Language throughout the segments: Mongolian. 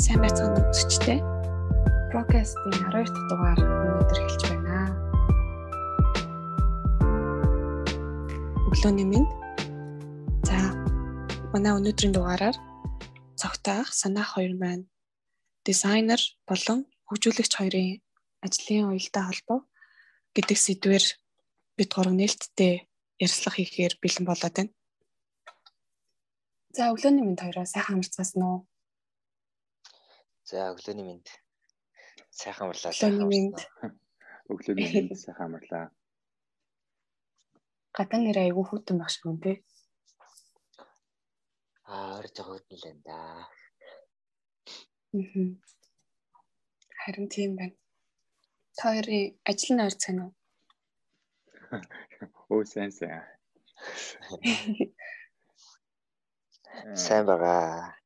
Сайн байцгаана уу үзэгчдээ. Broadcast-ийн 12 дахь дугаар өнөөдөр эхэлж байна. Өглөөний минь. За, манай өнөөдрийн дугаараар цогтойх санаах хоёр маань дизайнер болон хөгжүүлэгч хоёрын ажлын уялдаа холбоо гэдэг сэдвээр бид гурав нээлттэй ярилцлага хийхээр бэлэн болоод байна. За, өглөөний минь хоёроо сайхан амарцгаасан уу? За өглөөний минь сайхан амарлаа. Өглөөний минь сайхан амарлаа. Гадаа нэр айгүй хүүтэн байх шиг юм тий. Орж байгаа хөтөн л энэ да. Харин тийм байна. Та хоёрын ажлын ойр цань уу? Оо сайн. Сайн байгаа.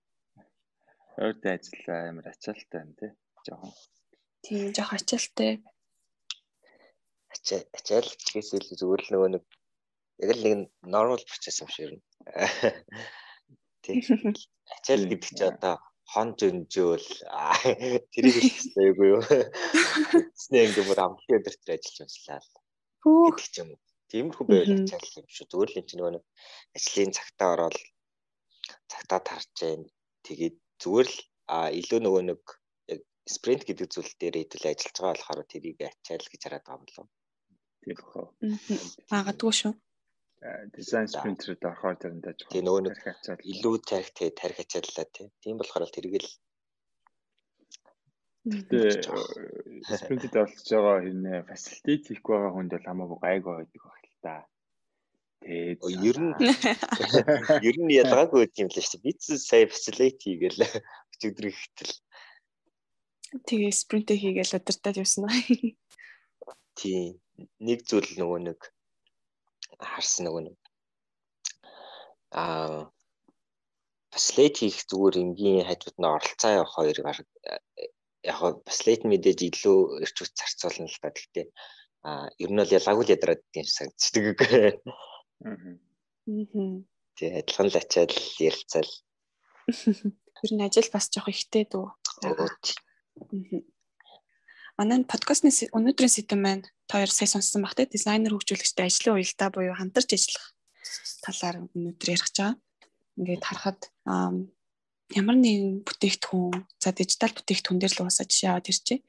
Ойрт ажиллаа амар ачаалттай байна тий. Жохон. Тийм жоох ачаалттай. Ачаал чигээс илүү зүгээр л нөгөө нэг яг л нэг normal процесс юм шиг юм. Тий. Ачаал гэдэг чинь одоо хон зөнжөөл тэрийг хэлчихсэн юу? Тэснэ ингээ бүр амхны өдөр төр ажиллаж ажиллаа л. Гэдэг ч юм уу. Тиймэрхүү байвал ачаал юм шүү. Зүгээр л юм чи нөгөө нэг ажлын цагтаа ороод цагтаа тарж जैन. Тэгээд зүгээр л илүү нөгөө нэг яг спринт гэдэг зүйл дээр хэдүүл ажиллаж байгаа болохоор тэрийг ачаал гэж хараад байгаа юм болов. Тийм бохоо. Магадгүй шүү. Дизайн спринтерд орохоор тэрэндээ жоохон. Тийм нөгөө нэг илүү тарих ачааллаа тийм болохоор л тэрийг л тэгээ спринтэд оролцож байгаа хэрнээ фасилитет хийх байгаа хүнд бол хамаагүй гайгүй байдаг баг л та. Тэгээд ер нь ялгаагүй юм л шүү. Бид сая фасилитет хийгээл өчигдөр ихтэл. Тэгээ спринтэ хийгээл өдөртөө явсан аа. Тийм. Нэг зүйл нөгөө нэг харсан нөгөө нэг фасилитет хийх зүгээр энгийн хажууд нь оролцоо явах хоёрыг яг фасилитет мэдээж илүү эрч хүч зарцуулна л та. Гэхдээ ер нь бол ялгаагүй л ядраад тийм санагддаг. Тэг адилхан л ачаал ярилцаал. Ер нь ажил бас жоох ихтэй дүү. Манай подкастны өнөөдрийн сэдэв маань та хоёр сая сонссон бах те дизайнер хөгжүүлэгчтэй ажлын уялдаа буюу хамтарч ажиллах талаар өнөөдөр ярих гэж байгаа. Ингээд харахад ямар нэгэн бүтээгдэхүүн за дижитал бүтээгдэхүүн дээр л уусаа жишээ аваад ирчээ.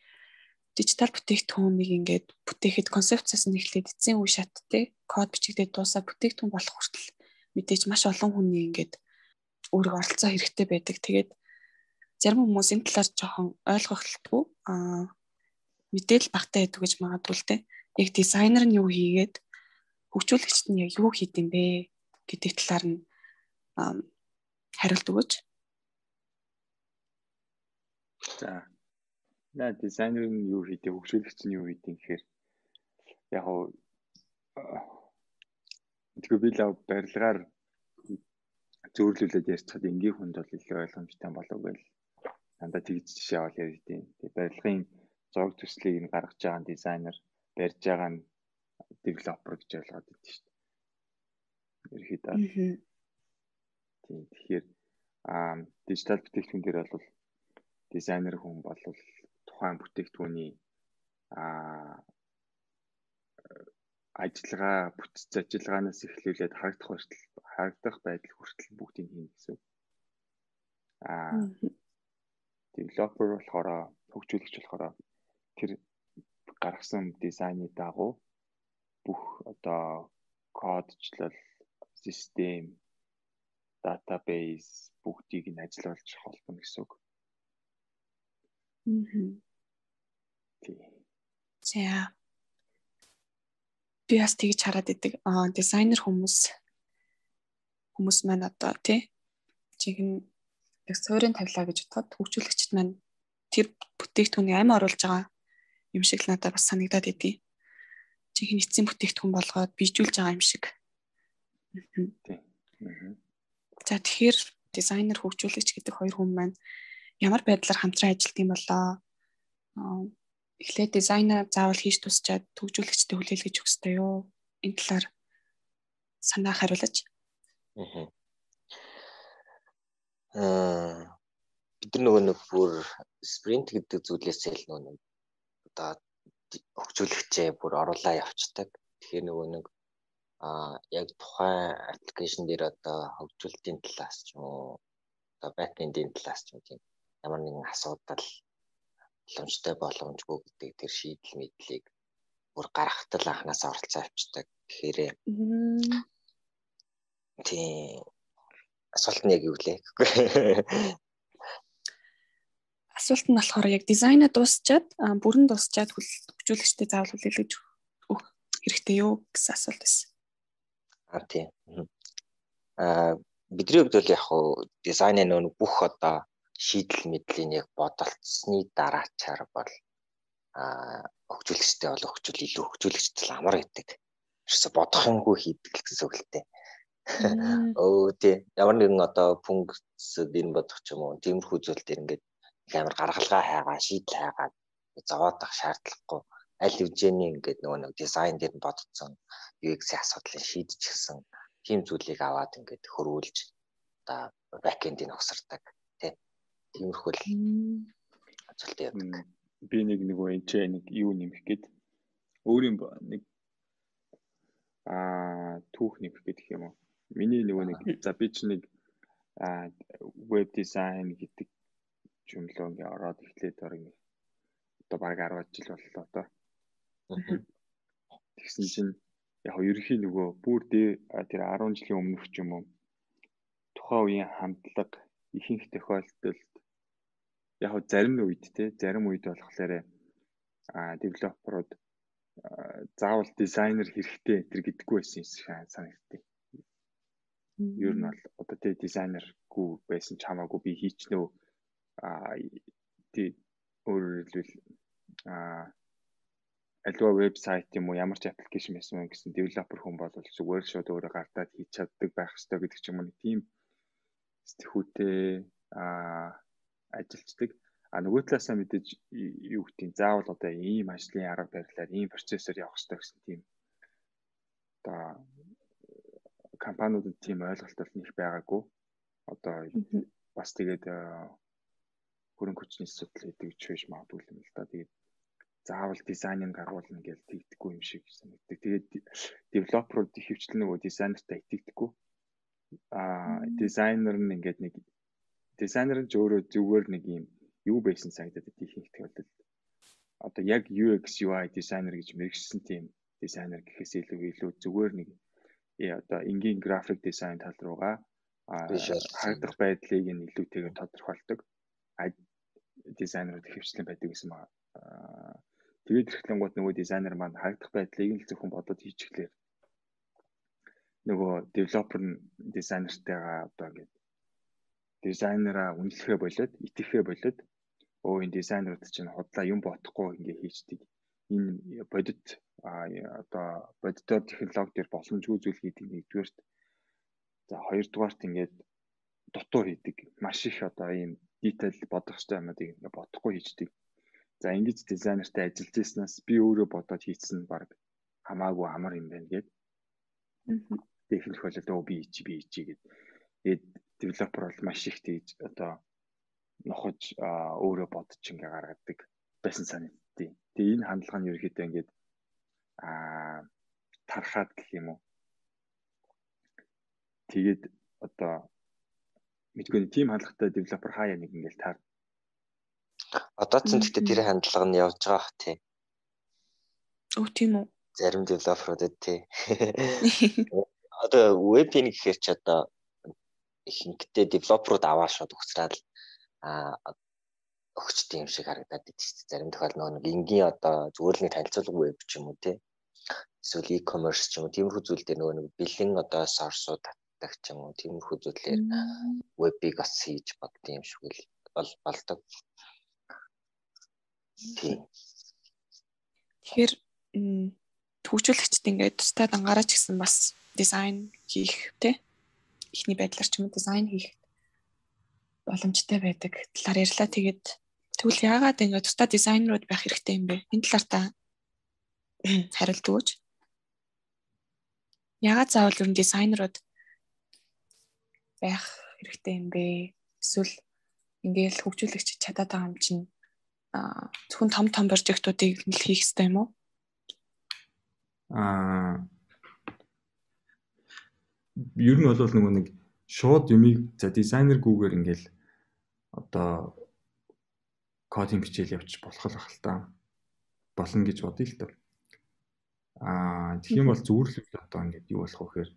Дижитал бүтээгдэхүүнийг ингээд бүтээхэд концепцаас нь эхлээд эцсийн үе шат те код бичигдээд дуусаа бүтээгдэхүүн болох хүртэл мэдээж маш олон хүний ингээд өөрийгөө оролцоо хэрэгтэй байдаг. Тэгээд зарим хүмүүс энэ талаар жоохон ойлгохгүй мэдээл багтаа байдаг гэж магадгүй л те. Яг дизайнер нь юу хийгээд хөгжүүлэгчд нь яг юу хийд юм бэ гэдэг талаар нь хариулт өгөөч. За. Дизайнер нь юу хийдэг, хөгжүүлэгч нь юу хийдэг гэхээр яг хоо би л барилгаар зөөрлүүлээд ярьцгаад энгийн хүнд бол илүү ойлгомжтой болов гэл дандаа тэгж жишээ аваад ярьдیں۔ Тэгээ барилгын зураг төслийг нь гаргаж байгаа нь дизайнер, барьж байгаа нь девелопер гэж ойлгоод байдаг шүү дээ. Ерөнхийдөө. Тийм. Тэгэхээр дижитал бүтээгдэхүүн дээр бол дизайнер хүн бол тухайн бүтээгдэхүүний ажиллагаанаас эхлүүлээд харагдах байдал хүртэл бүгдийг хийнэ гэсэн. Девелопер болохоор хөгжүүлэгч болохоор тэр гаргасан дизайны дагуу бүх одоо кодчлал, систем, database бүгдийг нь ажиллуулж холбоно гэсэн үг. За. Би бас тэгж хараад идэг. Дизайнер хүмүүс маань одоо тий чихэн яг суурийн тавилаа гэж бодоход хөгжүүлэгчд маань тэр бүтээгдэхүүнийг амь оруулж байгаа юм шиг л надад бас санагдаад идэв. Чихэн эцсийн бүтээгдэхүүн болгоод бийжүүлж байгаа юм шиг. За тэгэхээр дизайнер хөгжүүлэгч гэдэг хоёр хүн маань ямар байдлаар хамтран ажилладаг юм болоо? Эхлээд дизайнер заавал хийж тусчаад хөгжүүлэгчтэй хүлээлгэж өгөх ёстой юу? Энэ талаар санаа хариулаач. бид нар нэг бүр спринт гэдэг зүйлээсээ л нэг одоо хөгжүүлэгчээ бүр оруулаа явцдаг. Тэгэхээр нэг яг тухайн аппликейшн дээр одоо хөгжүүлэлтийн талаас ч юм уу одоо бэкэндийн талаас ч юм тийм ямар нэгэн асуудал боломжтой боломжгүй гэдэг тэр шийдэл мэдлийг бүр гаргахтал анханасаа оролцоо авчдаг. Тэгэхээр тийм асуулт нь яг юу вэ? Асуулт нь болохоор яг дизайна дуусчаад бүрэн дуусчаад хөгжүүлэгчтэй заавал хүлээлгэж өгөх хэрэгтэй юу гэсэн асуулт байсан. Тийм. Бидний хувьд бол яг хуу дизайны нөө бүх одоо шийдэл мэдлийн яг бодолцсны дараачаар бол хөгжүүлэгчтэй бол илүү хөгжүүлэгчтэй амар гэдэг. Ерөөсө бодохынгүй хийдэг гэсэн үг л дээ. Тийм. Ямар нэгэн одоо функц дийн бодох ч юм уу тиймэрхүү зүйл дээр ингээд амар гаргалгаа хайгаа шийдэл хайгаад зовоодох шаардлагагүй аль хэмжээний ингээд нөгөө нэг дизайн дээр нь бодсон UX-ийн асуудлыг шийдчихсэн тийм зүйлийг аваад ингээд хөрвүүлж одоо бэкэндийг өгсөрдөг тиймэрхүү зүйлтэй явдаг. Би нөгөө энэ юу нэмэх гээд өөрийн нэг түүх нэмэх гэдэг юм уу. Миний нэг за би ч нэг веб дизайн гэдэг юмлоо ингээ ороод эхлээд одоо баг 10 жил боллоо одоо. Тэгсэн чинь яг ерөнхий нөгөө бүр тэр 10 жилийн өмнөх ч юм уу тухайн үеийн хандлага ихэнх тохиолдолд яг зарим үед болохоор девелоперууд заавал дизайнер хэрэгтэй тэр гэдэггүй байсан юм санагдтыг. Ер нь бол одоо тэр дизайнергүй байсан ч хамаагүй би хийчнөө өөрөөр хэлбэл альва вебсайт юм уу ямар ч аппликейшн байсан юм гэсэн девелопер хүн бол зүгээр шууд өөрөө гардаад хийж чаддаг байх хэрэгтэй гэдэг ч юм уу тийм сэтгүүтэй ажилчдаг. Нөгөө талаасаа мэдээж юу гэдгийг заавал одоо ийм ажлын арга барилаар ийм процессор явах хэрэгтэй гэсэн тийм одоо компаниудад тийм ойлголт бол нэг байгаагүй. Одоо бас тэгээд хөрөнгө хүчний асуудал гэдэг ч биш магадгүй юм л да. Тэгээд заавал дизайныг гаргуулна гэж тэгдэггүй юм шиг санагддаг. Тэгээд девелоперууд их хвчлэн нөгөө дизайнертай итгэдэггүй. Дизайнер нь ингээд нэг дизайнер нь ч өөрөө зүгээр нэг юм юу байсан санагдаад ихэнх тохиолдолд одоо яг UX UI дизайнер гэж мэргэжсэн тийм дизайнер гэхээс илүү зүгээр нэг одоо энгийн график дизайн тал руугаа харагдах байдлыг нь илүүтэйгээр тодорхойлдог дизайнерууд хвчлэн байдаг гэсэн маа. Тэгээд ирэхлэнгууд нөгөө дизайнер маань харагдах байдлыг л зөвхөн бодоод хийчихлээр нөгөө девелопер нь дизайнертайгаа одоо ингээд дизайнераа үнэлэхээ болоод итгэхээ болоод энэ дизайнерууд чинь худлаа юм бодохгүй ингээ хийчдэг. Энэ бодит одоо бодитоор технологи төр боломжгүй зүйл хийдэг нэгдүгээрт. За хоёрдугаарт ингээд дутуу хийдэг. Маш их одоо ийм detail бодох хэрэгтэй юмнуудыг ингээ бодохгүй хийчдэг. За ингэж дизайнертай ажиллаж ирснээс би өөрөө бодоод хийсэн баг хамаагүй амар юм байна гээд. Техник болоод би хийчи гээд. Тэгээд девелопер бол маш их тийж одоо нохож өөрөө бодож ингээ гаргадаг байсан санагдтыг. Тэгээ энэ хандлага нь ерөөхдөө ингээд тархаад гэх юм уу. Тэгээд одоо мэдгүй тийм хандлагатай девелопер хаяа нэг ингээл таар. Одоо ч гэхдээ тэр хандлага нь явж байгаа бах тий. Тийм үү. Зарим девелоперуудад тий. Одоо веб-ийн гэхээр ч одоо ихэнхдээ девелоперууд аваа шууд өгцраад өгчтэй юм шиг харагдаад байдаг шүү дээ. Зарим тохиолдолд нэг энгийн одоо зүгээр л нэг танилцуулга веб ч юм уу тий. Эсвэл e-commerce ч юм уу тиймэрхүү зүйл дээр нэг бэлэн одоо сорсууд татдаг ч юм уу тиймэрхүү зүйлээр вебийг бас хийж бодсон юм шиг л болдог. Тийм. Тэгэхээр хөгжүүлэгчд ингээд тусдаа дангаараа ч гэсэн бас дизайн хийх тий. Эхний байдлаар ч юм уу дизайн хийх боломжтой байдаг талаар ярьлаа. Тэгээд тэгвэл яагаад ингээд тусдаа дизайнерууд байх хэрэгтэй юм бэ? Энэ талаар та хариулт өгөөч. Яагаад заавал ер нь дизайнерууд байх хэрэгтэй юм бэ? Эсвэл ингээл хөгжүүлэгч чадаад байгаа юм чинь зөвхөн том прожектуудыг л хийх хэрэгтэй юм уу? Ер нь бол нөгөө нэг шууд юмыг за дизайнергүйгээр ингээл одоо кодинг бичээл явчих болох л ах л та. Болно гэж бодъё л та. Тэгэх юм бол зөвөрлөл одоо ингээд юу болох вэ гэхээр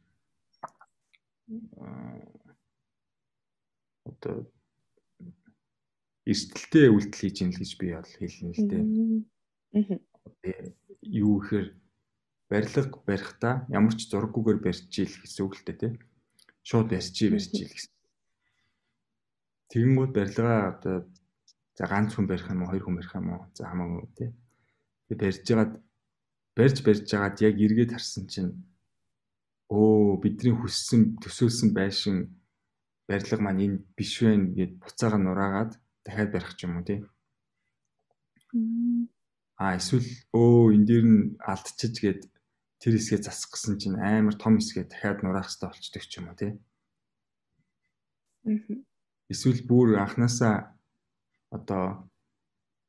одоо эрсдэлтэй үйлдэл хийж ийн л гэж би бол хэлнэ л дээ. Юу гэхээр барилга барихдаа ямар ч зураггүйгээр барьж ийл гэсэн үг л дээ тий. Шууд барьж ийл гэсэн. Тэгэнгүүт барилгаа одоо за ганц хүн барих юм уу, хоёр хүн барих юм уу? За хамаагүй тий. Тэгээ барьж жагаад яг эргээд харсан чинь бидний хүссэн төсөөлсөн байшин барилга маань энэ биш вэ гэд буцаага нураагаад дахиад барих ч юм уу тий. Эсвэл энэ дээр нь алдчих гээд тэр хэсгээ засах гэсэн чинь амар том хэсгээ дахиад нураах хэрэгтэй болчдөг ч юм уу тий. Эсвэл бүр анханасаа одоо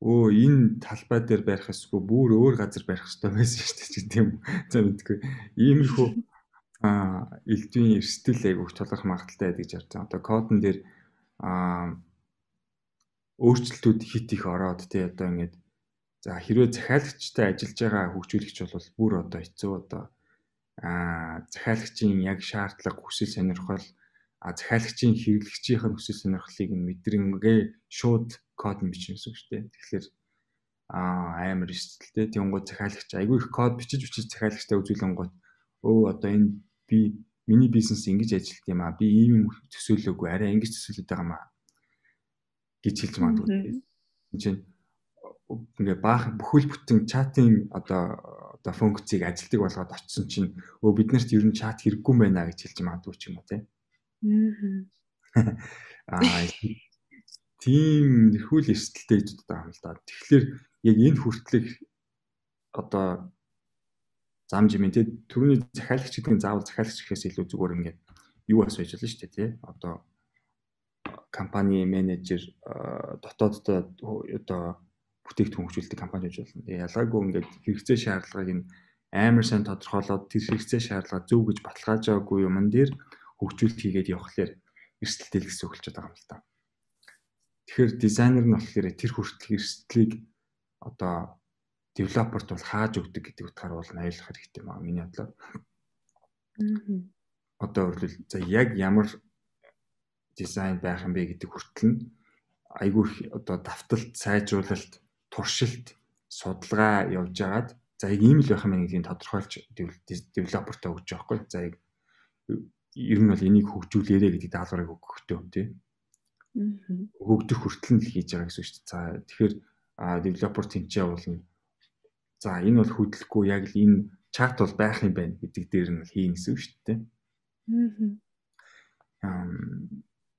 энэ талбай дээр барих эсвэл бүр өөр газар барих хэрэгтэй байсан шүү дээ гэдэг юм. За мэдгүй. Иймэрхүү элдвийн эрсдэл айгүйх тулах магадaltaй байдаг гэж ярьсан. Одоо кодн дээр өөрчлөлтүүд хит их ороод тий одоо ингээд за хэрвээ захиалагчтай ажиллаж байгаа хөгжүүлэгч бол бүр одоо хэцүү одоо захиалагчийн яг шаардлага хүсэл сонирхол захиалагчийн хэрэглэгчийн хүсэл сонирхлыг нь мэдрэнгээ шууд код нь бичнэ гэсэн үг шүү дээ. Тэгэхээр амар эрсдэлтэй тэнгууд захиалагч айгүй их код бичиж захиалагчтай үзүүлэнгууд одоо энэ миний бизнес ингэж ажилт юм би ийм төсөөлөөгүй арай ингэж төсөөлөд байгаа маа гэж хэлж магадгүй. Энд чинь ингээ баахан бүхэл бүтэн чатын одоо функцийг ажилтдаг болгоод очсон чинь бид нарт ер нь чат хэрэггүй юм байна гэж хэлж магадгүй ч юм уу тий. Тийм нэрхүүл эрсдэлтэй гэж боддог юм л да. Тэгэхээр яг энэ хүртлэх одоо зам жимээ тий түрүүний захиалагч гэдэг нь заавал захиалагч гэхээс илүү зүгээр ингээд юу асууж болно шүү дээ тий. Одоо компани менежер дотооддоо одоо бүтээгдэхүүн хөгжүүлдэг компани гэж болно. Ялгаагүй ингээд хэрэгцээ шаардлагыг нь амар сайн тодорхойлоод тэр хэрэгцээ шаардлага зөв гэж баталгааж байгаагүй юмн дээр хөгжүүлэлт хийгээд явхлаар эрсдэлтэй л гэсэн үг болж байгаа юм л да. Тэгэхээр дизайнер нь болохоор тэр хүртэл эрсдлийг одоо девелоперт бол хааж өгдөг гэдэг утгаар бол аюулах хэрэгтэй маа миний бодлоор. Одоо өөрөлдөл за яг ямар дизайн байх юм бэ гэдэг хүртэл нь айгүй одоо давталт, сайжруулалт, туршилт, судалгаа явж агаад за яг ийм л байх юм гэдгийг тодорхойлж девелопертаа өгч байгаа байхгүй. За яг ер нь бол энийг хөгжүүлээрэ гэдэг даалгаврыг өгөхтэй юм тий. Өгөгдөх хүртэл нь л хийж байгаа гэсэн үг шүү дээ. За тэгэхээр девелопер тэмцээ болно. За энэ бол хөдөлгөхгүй яг л энэ чат бол байх юм байна гэдэг дээр нь хийн гэсэн үг шүү дээ.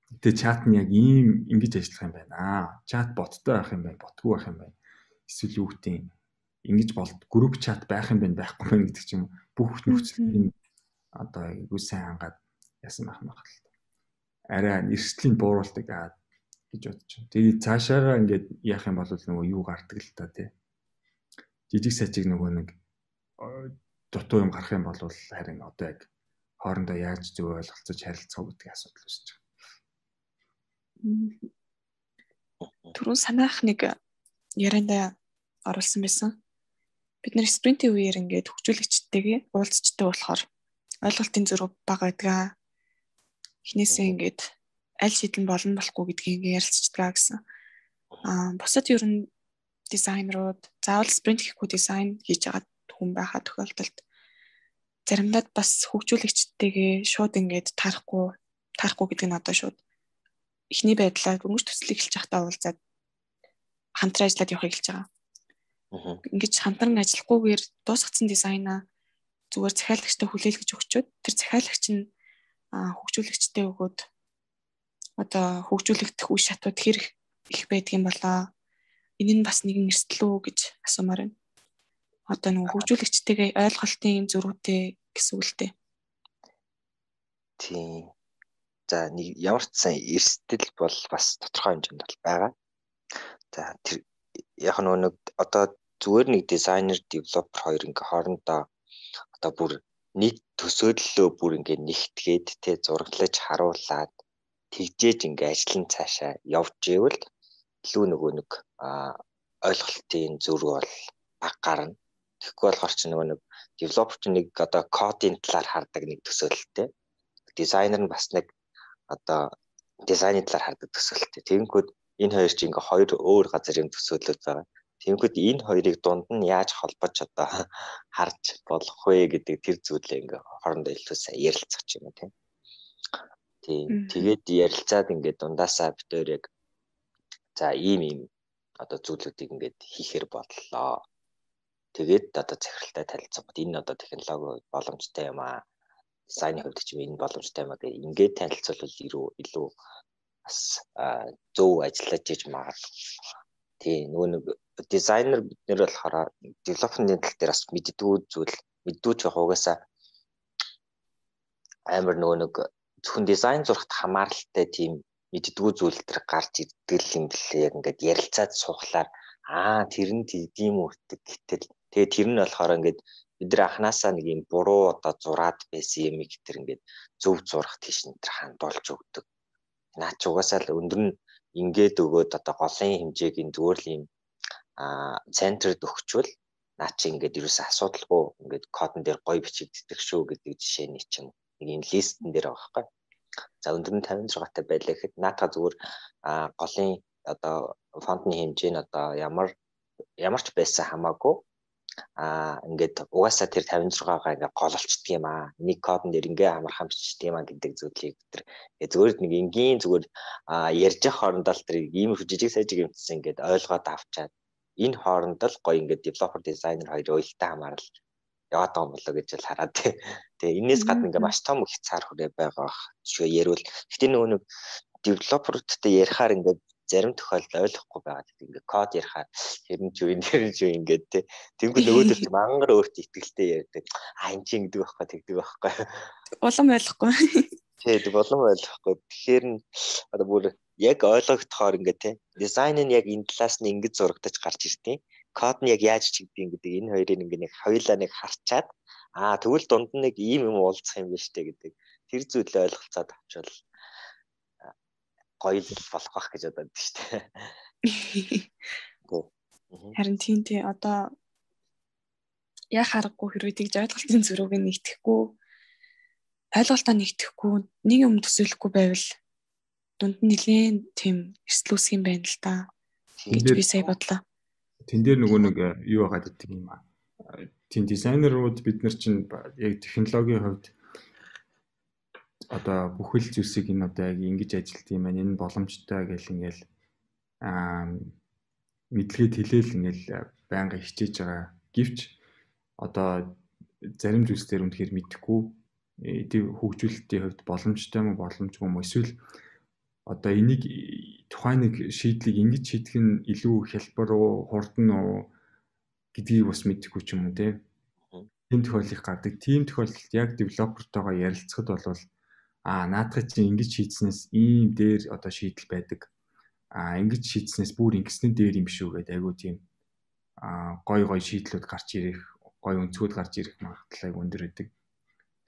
Тэгээ чат нь яг ингэж ажиллах юм байна. Чат боттой байх юм байна, ботгүй байх юм байна. Эсвэл юу гэдэг юм ингэж групп чат байх юм байна, байхгүй байна гэдэг ч юм бүх нөхцөлийг одоо айгүй сайн хангаад яасан байх юм байна л. Арай эрсдлийн бууруулдаг гэж бодож байна. Тэгээд цаашаага ингээд яах юм бол нөгөө юу гардаг л та тий. Жижиг сажиг нөгөө нэг дутуу юм гарах юм бол харин одоо яг хоорондоо яаж зөв ойлголцож харилцах гэдэг асуудал үүсэж байгаа. Түрүүн санаах нэг ярианда оруулсан байсан. Бид нэр спринтийн үеэр ингээд хөгжүүлэгчтэйгээ уулзчтай болохоор ойлголтын зөрүү бага байдгаа. Эхнээсээ ингээд аль шийдэл болно болохгүй гэдгийг ингээд ярилцчихдаг гэсэн. Бусад ер нь дизайнерууд заавал спринт хийхгүй дизайн хийж байгаа хүн байхаа тохиолдолд заримдаа бас хөгжүүлэгчтэйгээ шууд ингээд таарахгүй гэдэг нь одоо шууд эхний байдлаар өнгөж төслийг хэлж явахдаа уулзаад хамтран ажиллаад явахыг хэлж байгаа. Ингээд хамтран ажиллахгүйгээр дуусгацсан дизайнаа зүгээр захиалагчтай хүлээлгэж өгчөөд тэр захиалагч нь хөгжүүлэгчтэй өгөөд одоо хөгжүүлэгдэх үе шатууд хэрэг их байдгийн болоо. Энэ нь бас нэгэн эрсдэл үү гэж асуумаар байна. Одоо нэг хөгжүүлэгчтэйгээ ойлголтын зөрүүтэй гэсэн үг л дээ. Тийм. За нэг ямар ч сан эрсдэл бол бас тодорхой хэмжээнд бол байгаа. За тэр яг нэг одоо зүгээр нэг дизайнер, девелопер хоёр ингээ хоорондоо одоо бүр нэг төсөөллөө бүр ингээ нэгтгээд тэ зураглаж харуулад тэгжээж ингээ ажил нь цаашаа явж ивэл илүү нөгөө нэг ойлголтын зүрх бол баг гарна. Тэгэхгүй болохоор ч нөгөө нэг девелопер ч нэг одоо кодын талаар хардаг нэг төсөөлөлтэй. Дизайнер нь бас нэг одоо дизайны талаар хардаг төсөөлөлтэй. Тэгэнгүүт энэ хоёр чинь ингээ хоёр өөр газрын төсөөлөд байгаа. Тэгэнгүүт энэ хоёрыг дунд нь яаж холбож одоо харж болох вэ гэдэг тэр зүйлээ ингээ хоорондоо илүү сайн ярилцах юм тийм. Тэгээд ярилцаад ингээ дундаасаа битээр яг за ийм одоо зүйлүүдийг ингээд хийхээр боллоо. Тэгээд одоо захиралтай танилцуулбад энэ одоо технологи боломжтой юм аа. Дизайны хувьд ч юм энэ боломжтой юм аа гэх ингээд танилцуулбал илүү бас зөв ажиллаж иж магадгүй. Тийм нөгөө нэг дизайнер бид нэр болохоор девелопментийн тал дээр бас мэддүүч явах угаасаа амар нөгөө нэг зөвхөн дизайн зурхт хамааралтай тийм мэддгүү зүйл төр гарч ирдэг юм блээ. Яг ингээд ярилцаад суухлаар тэр нь тийм үрдэг гэтэл тэгээ тэр нь болохоор ингээд бид нар анханасаа нэг юм буруу одоо зураад байсан юм их тэр ингээд зөв зурах тийш энэ төр хандуулж өгдөг. Наа ч угаасаа л өндөр нь ингээд өгөөд одоо голын хэмжээгийн зүгээр л юм центрд өгчвөл наа чи ингээд ерөөсөө асуудалгүй ингээд кодон дээр гоё бичигддэг шүү гэдэг жишээний чинь нэг юм листэн дээр байгаа байхгүй. За өндөр нь 56 таа байлаа гэхэд наатаа зүгээр голын одоо фонтны хэмжээ нь одоо ямар ч байсан хамаагүй ингээд угаасаа тэр 56-гаа ингээд гололчдөг юм аа. Нэг кодон дээр ингээ амархан бичдэг юм аа гэдэг зүйлийг тэр зүгээр нэг энгийн зүгээр ярьж явах хоорондоо л тэр ийм жижиг сажиг юмцсан ингээд ойлгоод авчаад энэ хоорондоо л гоё ингээд девелопер дизайнер хоёр уялдаа хамаарал яваад байгаа юм болоо гэж л хараад тэгээ энэс гадна ингээ маш том их цаар хүрээ байгаа шүү ярил. Гэтэ нөгөө нэг девелопертэй ярихаар ингээ зарим тохиолдолд ойлгохгүй байгаа. Ингээ код ярихаар хэрэн ч юу ингээд те. Тэнгүү нөгөөдөр чи мангар өөртөө итгэлтэй ярьдаг. Энэ чи ингэдэг байхгүй тэгдэг байхгүй. Улам ойлгохгүй. Тэг улам ойлгохгүй. Тэгэхээр нь одоо бүр яг ойлгогдохоор ингээ те. Дизайн нь яг энэ талаас нь ингэж зурагдаж гарч иртیں۔ Код нь яг яаж чигдэв гэдэг энэ хоёрыг ингээ нэг хоёулаа нэг харчаад тэгвэл дунд нь нэг ийм юм уулзах юм биш үү гэдэг тэр зүйлээ ойлголцоод авчвал гоё л болох байх гэж бодод шүү дээ. Харин тийм одоо яг харахгүй хэрвээ тэгж ойлголтын зүрхийг нэгтгэхгүй ойлголтоо нэгтгэхгүй нэг юм төсөөлөхгүй байвал дунд нь нэлээд тийм эрсдэл үүсэх юм байна л да. Гэж би сая бодлоо. Тэн дээр нөгөө нэг юу байгаа гэдэг юм аа. Тийм дизайнерууд бид нар чинь яг технологийн хувьд одоо бүхэл зүйлсийг энэ одоо яг ингэж ажилт юм байна. Энэ боломжтой гэл ингээл мэдлэгээ хэлээл ингээл байнга хичээж байгаа. Гэвч одоо зарим зүйлсээр үнэхээр мэдэхгүй хөгжүүлэлтийн хувьд боломжтой юм боломжгүй юм эсвэл одоо энийг тухайн нэг шийдлийг ингэж шийдэх нь илүү хялбар уу хурдан уу гэдгийг бас мэдэхгүй ч юм уу тийм тохиолдол гардаг. Тийм тохиолдолд яг девелопертойгоо ярилцахад бол наадах чинь ингэж шийдснээс ийм дээр одоо шийдэл байдаг. Ингэж шийдснээс бүр ингэснээр дээр юм шүү гэдэг айгуу тийм гой шийдлүүд гарч ирэх, гой өнцгүүд гарч ирэх магадлал айгуу өндөр байдаг.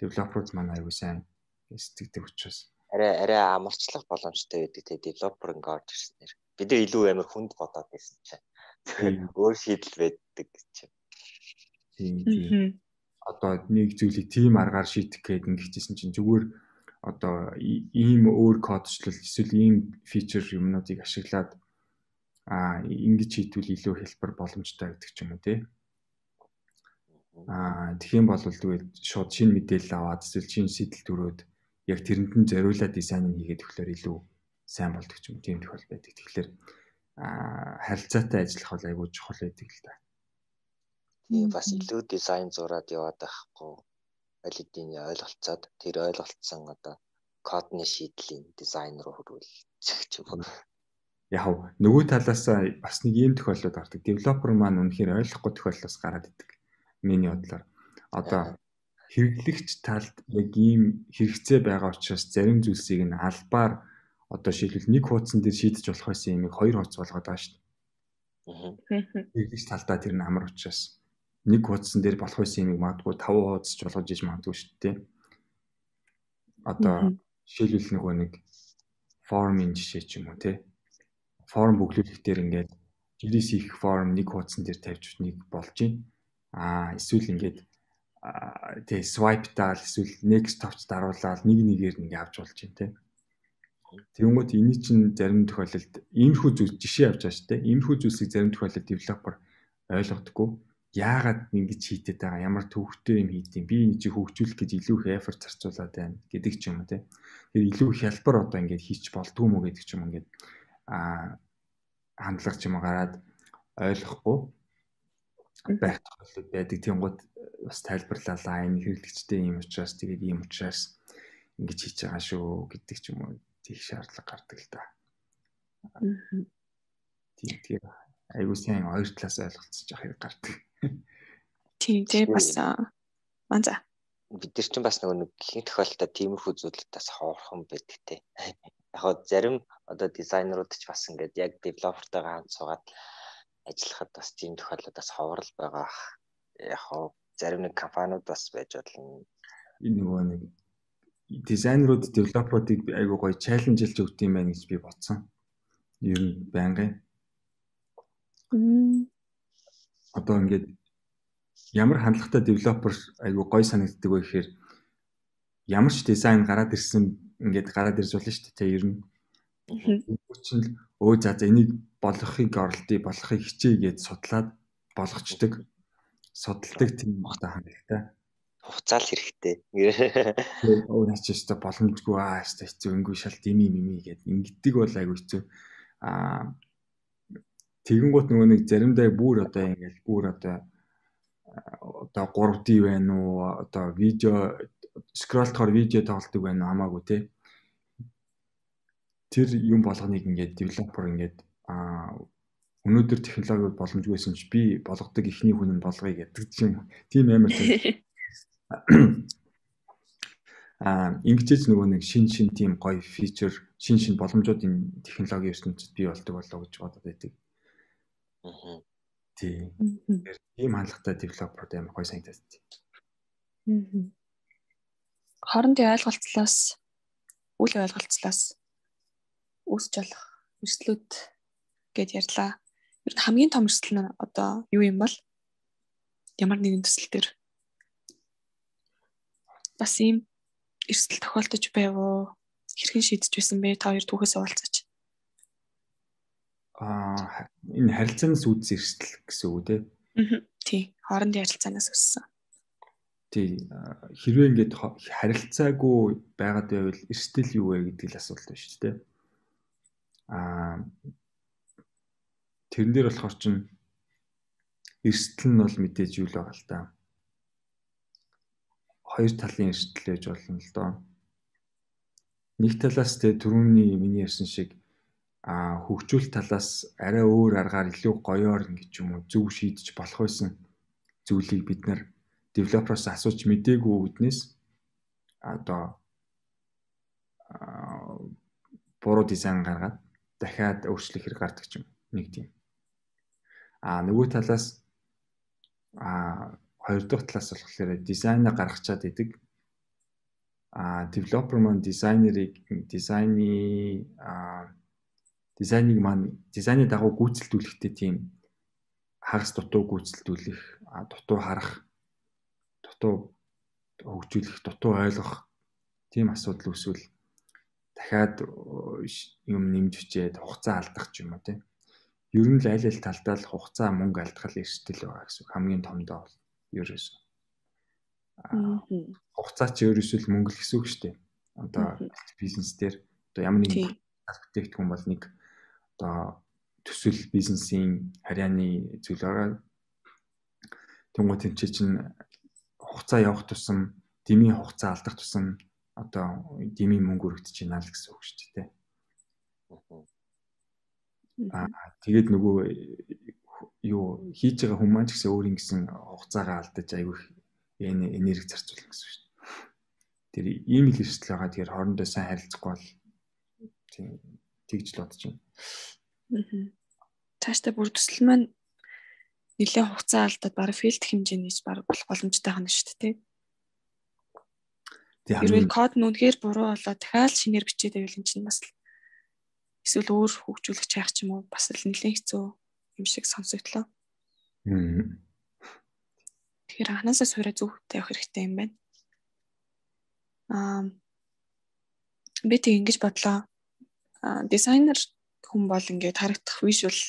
Девелоперууд маань айгуу сайн сэтгэдэг учраас арай амарчлах боломжтой байдаг те девелопер ингээ орж ирснээр бид нар илүү амар хүнд бодоод байсан чинь өөр шийдэл байдаг гэж. Тийм. Одоо нэг зүйлийг тийм аргаар шийдэх гээд ингэжсэн чинь зүгээр одоо ийм өөр кодчлал эсвэл ийм фичер юмнуудыг ашиглаад ингэж шийдвэл илүү хялбар боломжтой гэдэг ч юм уу тий. Тэгэх юм бол тэгээд шууд шинэ мэдээлэл аваад эсвэл шинэ сэтэл төрөөд яг тэрэнд нь зориулаад дизайн хийгээд тэгэхээр илүү сайн болдог ч юм тийм тохиол байдаг. Тэгэхээр харилцаатай ажиллах бол айгүй чухал байдаг л да. Тийм бас илүү дизайн зураад яваад байхгүй. Аль хэдийн ойлголцоод тэр ойлголцсон одоо кодны шийдлийн дизайн руу хөрвүүлчих ч юм уу. Яг нөгөө талаас бас нэг ийм тохиолдол гардаг. Девелопер маань үнэхээр ойлгохгүй тохиолдлоос гараад идэг. Миний бодлоор. Одоо хэрэглэгч талд яг ийм хэрэгцээ байгаа учраас зарим зүйлсийг нь албаар одоо шийдвэл нэг хуудсан дээр шийдэж болох байсан юмыг хоёр хуудас болгоод байгаа шүү дээ. Хэрэглэгч талдаа тэр нь амар учраас нэг хуудсан дээр болох байсан юмыг магадгүй 5 хуудас болгож иж магадгүй шүү дээ. Одоо жишээлбэл нэг формын жишээ ч юм уу те. Форм бүглүүлэх дээр ингээд гэрээс их форм нэг хуудсан дээр тавьж нэг болж байна. Эсвэл ингээд тэгээ swipe даал эсвэл next товч даруулаад нэгээр нэг авч болж байна те. Тэгмүүд энэ чинь зарим тохиолдолд иймэрхүү зүйл жишээ авч байгаа шүү дээ. Иймэрхүү зүйлсийг зарим тохиолдолд девелопер ойлгодоггүй. Яагаад ингэж хийдэд байгаа? Ямар төвхтэй юм хийдэм? Би энэ чи хөгжүүлэх гэж илүү их effort зарцуулаад байна гэдэг ч юм уу те. Тэр илүү хялбар одоо ингэж хийч болдгүй мó гэдэг ч юм ингээд хандлага ч юм гараад ойлгохгүй байх тохиолдол байдаг. Тэнгууд бас тайлбарлалаа энэ хэрэглэгчтэй юм учраас тэгээд ийм учраас ингэж хийж байгаа шүү гэдэг ч юм уу тийх шаардлага гардаг л да. Тийм айгуу сайн хоёр талаас ойлголцож явах хэрэг гардаг. Тийм тэгээ бас манза бид нар чинь бас нэг ихэнх тохиолдолд тиймэрхүү зүйлүүд бас хоорхон байдаг те. Яг хоо зарим одоо дизайнерууд ч бас ингээд яг девелопертойгоо хамт суугаад ажиллахад бас тийм тохиолдолд бас ховрол байгаа. Яг хоо зарим нэг компаниуд бас байж болно. Энэ нөгөө нэг дизайнерууд девелоперуудыг айгуу гоё чаленжилж өгд юм байна гэж би бодсон. Ер нь байнгын. Одоо ингээд ямар хандлагатай девелопер айгуу гоё санагддаг вэ гэхээр ямар ч дизайн гараад ирсэн ингээд гараад ирж болно шүү дээ ер нь. Чинь за энийг болгохыг хичээе гэж судлаад болгочдөг. Судалдаг тийм багтаа хандлагатай. Хугацаа л хэрэгтэй. Наач ч боломжгүй хэцүү ингүй шал дими гэд ингэдэг бол айгу хэцүү. Тэгэнгუთ нөгөө нэг заримдаа бүр одоо 3D байна уу одоо видео скроллохоор видео тоглодог байна уу хамаагүй те. Тэр юм болгоныг ингээд девелопер ингээд өнөөдөр технологи боломжгүйсэн ч би болгодог ихний хүн нь болгоё гэдэг юм. Тийм амар зүйл. Ингэж нөгөө нэг шин тийм гоё фичер шин боломжуудын технологийн ертөнцид бий болдог болоо гэж бодод байдаг. Тийм. Тийм хандлагатай девелоперд амар гоё санагддаг. Хоорондын ойлголцлоос үл ойлголцлоос үүсч болох эрсдлүүд гэд ярьлаа. Ер нь хамгийн том эрсдэл нь одоо юу юм бол ямар нэгэн төсөл төр бас ийм эрсдэл тохиолдож байв уу? Хэрхэн шийдэж байсан бэ? Та хоёр түүхээс уулзаач. Энэ харилцаанаас үүдсэн эрсдэл гэсэн үг үү те? Тий, хоорондын харилцаанаас үүссэн. Тий, хэрвээ ингээд харилцаагүй байгаад байвал эрсдэл юу вэ гэдэг л асуулт байна шүү дээ. Тэрэн дээр болохоор чинь эрсдэл нь бол мэдээж юу л байгаа л да. Хоёр талын эрсдэл байж болно л доо. Нэг талаас түрүүний миний ярьсан шиг хөгжүүл талаас арай өөр аргаар илүү гоёор ингэж юм уу зөв шийдэж болох байсан зүйлийг бид нар девелопероос асууж мэдээгүй үднээс одоо буруу дизайн гаргаад дахиад өөрчлөх хэрэг гардаг юм нэг тийм. Нөгөө талаас хоёр дахь талаас болохоор дизайнаа гаргачаад идэг. Девелопер маань дизайны дагуу гүйцэлдүүлэхдээ тийм хагас дутуу гүйцэлдүүлэх, дутуу харах, дутуу хөгжүүлэх, дутуу ойлгох тийм асуудал үүсвэл дахиад юм нэмж бичээд хугацаа алдах ч юм уу тийм. Ер нь л аль талдаа л хугацаа мөнгө алдах эрсдэл байгаа гэсэн хамгийн томдоо бол ерөөсөө. Хугацаа ч ерөөсөө л мөнгө л гэсэн үг шүү дээ. Одоо бизнес дээр одоо ямар нэгэн бүтээгдэхүүн бол нэг одоо төсөл бизнесийн харьяаны зүйл байгаа. Тэнгуү тэмчээ чинь хугацаа явах тусам, дэмий хугацаа алдах тусам одоо дэмий мөнгө өргөдөж байна л гэсэн үг шүү дээ. Тэгээд нөгөө юу хийж байгаа хүмүүс ч гэсэн өөр ингэсэн хугацаагаа алдаж аягүй энерги зарцуулна гэсэн үг шүү дээ. Тэр ийм л эрсдэл байгаа. Тэгэхээр хоорондоо сайн харилцахгүй бол тийм тэгж л бодож байна. Цаашдаа бүр төсөл маань нэлээд хугацаа алдаад бараг филд хэмжээнээс бараг болох боломжтой хана шүү дээ. Хэрвээ код нь үнэхээр буруу болоод дахиад шинээр бичээд байвал энэ чинь бас эсвэл өөр хөгжүүлэгч хайх ч юм уу бас л нэлээд хэцүү юм шиг сонсогдлоо. Тэгэхээр анханасаа суурай зөвхөн явах хэрэгтэй юм байна. Би тэг ингэж бодлоо. Дизайнер хүн бол ингээд харагдах visual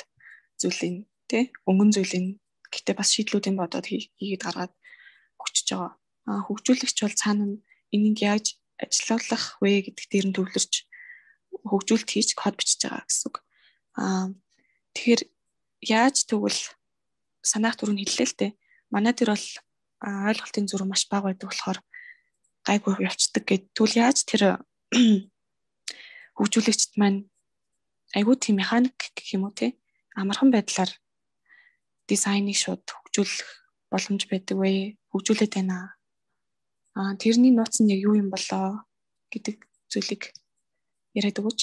зүйлийн тий өнгөн зүйлийн гэтээ бас шийдлүүдийн бодоод хийгээд гаргаад өгчөж байгаа. Хөгжүүлэгч бол цаана энийг яаж ажиллуулах вэ гэдэг дээр нь төвлөрч хөгжүүлэлт хийж код бичиж байгаа гэсэн үг. Тэгэхээр яаж тэгвэл санаах түрүүнд хэллээ л дээ. Манай дээр бол ойлголтын зүрх маш бага байдаг болохоор гайгүй явцдаг гэд. Тэгвэл яаж тэр хөгжүүлэгчд маань айгүй тийм механик гэх юм уу те амархан байдлаар дизайныг шууд хөгжүүлэх боломж байдаг вэ? Хөгжүүлээд байна. Тэрний нууц нь яг юу юм болоо гэдэг зүйлийг яриад өгөөч.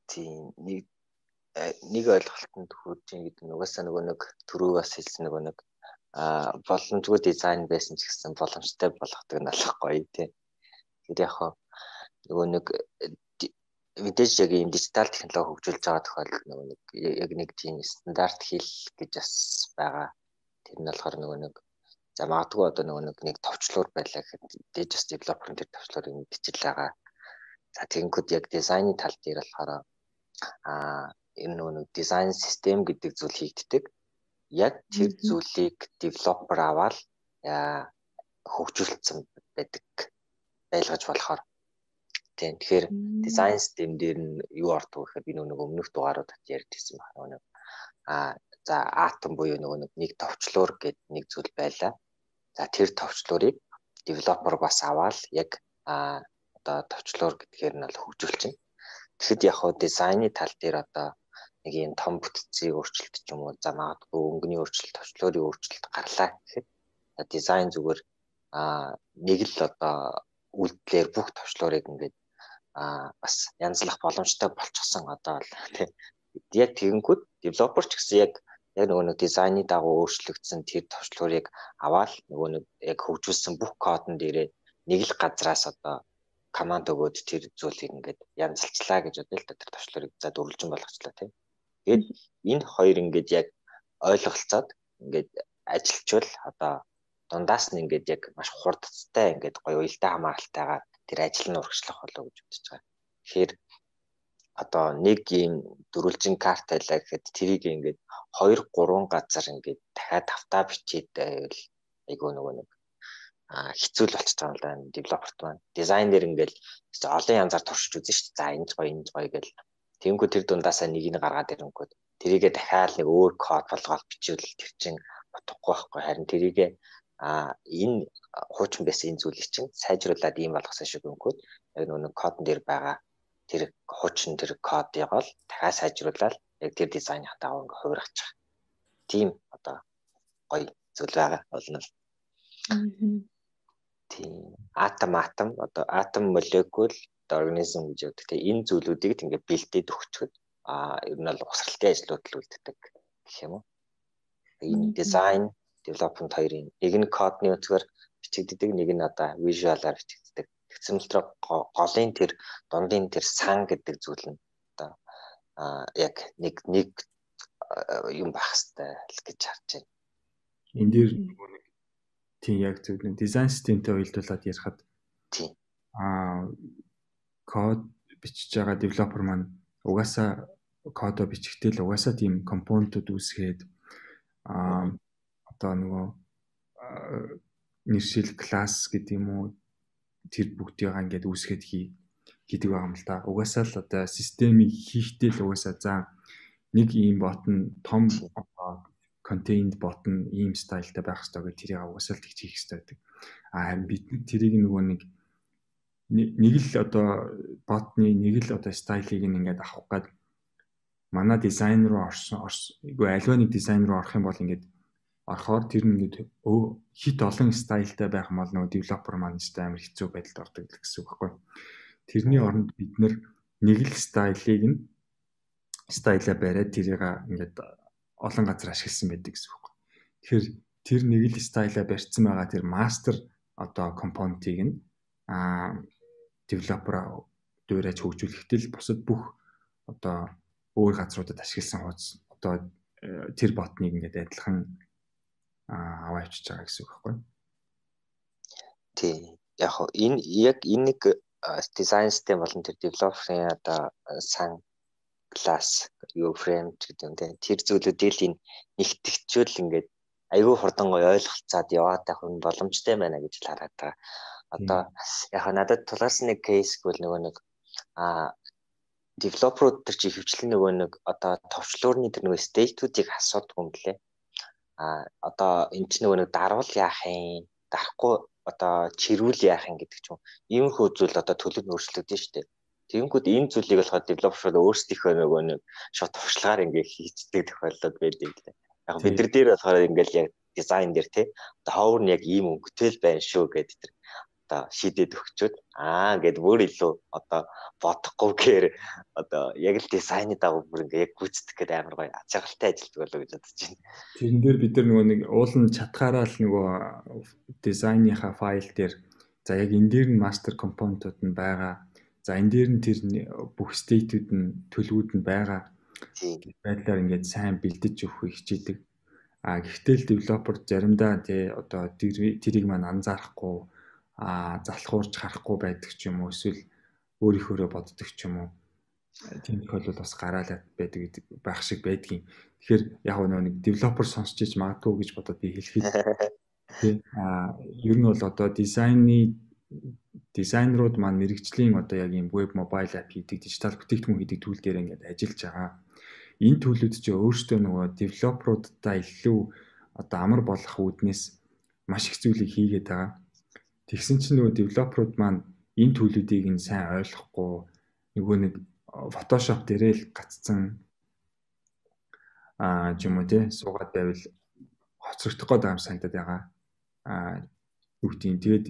Тийм нэг ойлголтод хүрч ийн гэдэг нь угаасаа нөгөө нэг түрүү бас хэлсэн нөгөө нэг боломжгүй дизайн байсан ч гэсэн боломжтой болгодог нь болохгүй тий. Тэгэхээр яг нөгөө нэг мэдээж яг энэ дижитал технологи хөгжүүлж байгаа тохиолдолд нөгөө нэг яг нэг тийм стандарт хэл гэж бас байгаа. Тэр нь болохоор нөгөө нэг за магадгүй одоо нөгөө нэг товчлуур байлаа гэхэд дэж бас девелопер тэр товчлуурыг бичил байгаа. За тэгэнгүүт яг дизайны тал дээр болохоор энэ нөгөө дизайн систем гэдэг зүйл хийгддэг. Яг тэр зүйлийг девелопер аваад хөгжүүлсэн байдаг байлгаж болохоор. Тэгэхээр дизайн систем дээр нь юу ордог гэхээр би нөгөө өмнөх дугааруудад ярьжсэн байна. За атом буюу нөгөө нэг товчлуур гэдэг нэг зүйл байлаа. За тэр товчлуурыг девелопер бас аваад яг одоо товчлуур гэдгээр нь бол хөгжүүлчихнэ. Тэгэхэд яг хоо дизайны тал дээр одоо нэг юм том бүтцийн өөрчлөлт ч юм уу за магадгүй өнгөний өөрчлөлт, товчлуурын өөрчлөлт гарлаа гэхэд дизайн зүгээр нэг л одоо үйлдэлээр бүх товчлуурыг ингээд бас янзлах боломжтой болчихсон одоо бол тийм яг тэгэнгүүт девелопер ч гэсэн яг нөгөө нэг дизайны дагуу өөрчлөгдсөн тэр товчлуурыг аваад нөгөө нэг яг хөгжүүлсэн бүх кодн дээрээ нэг л газраас одоо команд өгөөд тэр зүйлийг ингээд янзлцлаа гэж бодъё л да тэр товчлуурыг за дөрвөлжин болгочлаа тийм. Тэгээд энэ хоёр ингээд яг ойлголцоод ингээд ажилчвал одоо дундаас нь ингээд яг маш хурдтай ингээд гоё уялдаа хамааралтайгаар тэр ажил нь урагшлах болов гэж бодож байгаа. Тэгэхээр одоо нэг юм дөрвөлжин карт байлаа гэхэд тэрийг ингээд 2 3 газар ингээд дахиад тавтаа бичээд байвал айгүй нөгөө нэг хэцүү л болчихж байгаа юм да девелоперт маань. Дизайн дээр ингээд олон янзаар туршиж үзэн шүү дээ. За энэ гоё гэл. Тэнгүү тэр дундаасаа нэгийг гаргаад ирэнгүүт тэрийгээ дахиад нэг өөр код болгоод бичвэл тэр чинь утгагүй байхгүй. Харин тэрийгээ энэ хуучин байсан энэ зүйлийг чинь сайжруулад ийм болгосон шиг өнгөт яг нэг кодн дээр байгаа тэр хуучин тэр кодыг бол дахиад сайжруулаад яг тэр дизайны хатаа ингээ хувиргачих. Тийм одоо гоё зүйл байгаа болно л. Тийм атом одоо атом молекул организм гэж яддаг. Тэгээ энэ зүйлүүдийг ингээ бэлдээд өгчөд ер нь бол угсралтын ажлууд л үлддэг гэх юм уу. Энэ дизайн девелопмент хоёрын нэг нь кодны үгээр бичигддэг, нэг нь одоо вижуалаар бичигддэг. Тэгсэн мэт голын тэр дундын тэр сан гэдэг зүйл нь одоо яг нэг юм байх хэрэгтэй л гэж харж байна. Энд дээр нэг тийм яг зөв дизайн системтэй уялдуулаад ярихад тийм код бичиж байгаа девелопер маань угаасаа кодо бичгтэл угаасаа тийм компонентууд үүсгээд одоо нөгөө нэршил класс гэдэг юм уу тэр бүгдийг ингээд үүсгээд хийдэг байгаа юм л да. Угаасаа л одоо системийг хийхдээ л угаасаа за нэг ийм бот нь том contained bot нь ийм стайлтай байх хэрэгтэй гэх тэрийг угаасаа л тэгж хийх хэрэгтэй байдаг. Харин бид тэрийг нөгөө нэг л одоо ботны нэг л одоо стайлыг ингээд авах гээд манай дизайн руу үгүй альва нэг дизайн руу орох юм бол ингээд орохоор тэр нь ингээд хит олон стайлтай байх юм бол нөгөө девелопер маань ч амар хэцүү байдалд ордог гэсэн үг байхгүй. Тэрний оронд бид нэг л стайлаа бариад тэрийг ингээд олон газар ашигласан байдаг гэсэн үг. Тэгэхээр тэр нэг л стайлаа барьсан байгаа тэр мастер одоо компонентийг нь девелопер дуурайж хөгжүүлэхдээ л бусад бүх одоо өөр газруудад ашигласан хуудас одоо тэр ботныг ингээд адилхан аваа авчиж байгаа гэсэн үг байхгүй. Тий. Яг энэ нэг дизайн систем болон тэр девелоперын одоо сан класс юу фрейм гэдэг юм тий. Тэр зүйлүүдийг л энэ нэгтгэжүүл ингээд аюу хурдан гоё ойлголцоод яваад байх нь боломжтой байна гэж л хараад байгаа. Одоо яг надад тулгарсан нэг кейс гэвэл нөгөө нэг девелоперууд төр чи хөвчлэн нөгөө нэг одоо товчлуурны тэр нөгөө стейтүүдийг асуудаг юм блэ. Одоо энэ ч нөгөө нэг дарвал яах юм, дарахгүй одоо чирүүл яах юм гэдэг ч юм. Ийм хөө зүйл одоо төлөв өөрчлөгдөн шүү дээ. Тэгэнгүүт энэ зүйлийг болохоор девелоперууд өөрсдийнхөө нөгөө нэг шууд туршлагаар ингээ хийцдэг тохиолдол байдаг лээ. Яг бид нар дээр болохоор ингээл яг дизайн дээр тий одоо ховор нь яг ийм өнгөтэй л байна шүү гэдэг тэр одоо шийдээд өгчөөд гэд бүр илүү одоо бодохгүйгээр одоо яг л дизайны дагуу бүр ингээ яг гүйцэтгэх гэдэг амар гоё ачаалттай ажилтдаг болоо гэж бодож байна. Тэрэн дээр бид нар нөгөө нэг уулын чатгаараа л нөгөө дизайныхаа файл дээр за яг энэ дээр нь мастер компонентууд нь байгаа. За энэ дээр нь тэр бүх стейтүүд нь төлөвүүд нь байгаа. Байдлаар ингээд сайн бэлдэж өгөхийг хичээдэг. Гэхдээ л девелопер заримдаа тий одоо тэрийг маань анзаарахгүй залхуурч харахгүй байдаг ч юм уу эсвэл өөрийнхөө боддог ч юм уу. Тийм тохиолдол бас гараалаад байдаг байх шиг байдгийн. Тэгэхээр яг нэг девелопер сонсч иж магадгүй гэж бодоод би хэлэхэд тий ер нь бол одоо дизайнерууд маань мэрэгжлийн одоо яг ийм веб мобайл ап хийдэг дижитал бүтээгдэхүүн хийдэг түүл дээр ингээд ажиллаж байгаа. Энэ төлөвд чи өөртөө нөгөө девелоперуудтай илүү одоо амар болох үүднээс маш их зүйлийг хийгээд байгаа. Тэгсэн чинь нөгөө девелоперууд маань энэ төлөвүүдийг нь сайн ойлгохгүй нөгөө нэг Photoshop дээрээ л гацсан юм уу те суугаад байвал хоцрогдох гээд байгаа санагдаад байгаа. Юу гэдэг. Тэгээд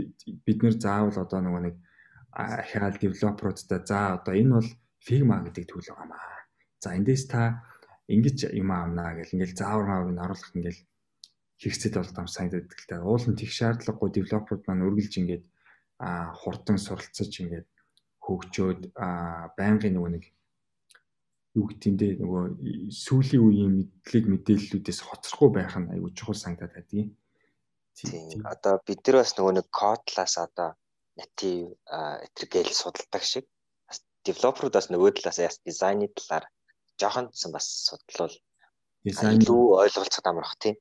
бид нэр заавал одоо нөгөө нэг ахаал девелоперуудтай за одоо энэ бол Figma гэдэг түүл байгаамаа. За эндээс та ингэж юм аавнаа гэл ингээл заавар нь оруулах ингээл хэрэгцээд болдог юм санагдаад л та. Уулын тех шаардлагагүй девелоперууд маань үргэлж ингээд хурдан суралцаж ингээд хөгжөөд байнгын нөгөө нэг юу гэмтээ нөгөө сүүлийн үеийн мэдээллүүдээс хоцрохгүй байх нь аюул чухал санагдаад байдгийг. Тийм. Одоо бид нар бас нөгөө нэг кодлаас одоо native этергээл судалдаг шиг бас девелоперууд бас нөгөө талаас яс дизайны талаар жоохон бас судлал дизайн илүү ойлголцоод амрах тийм.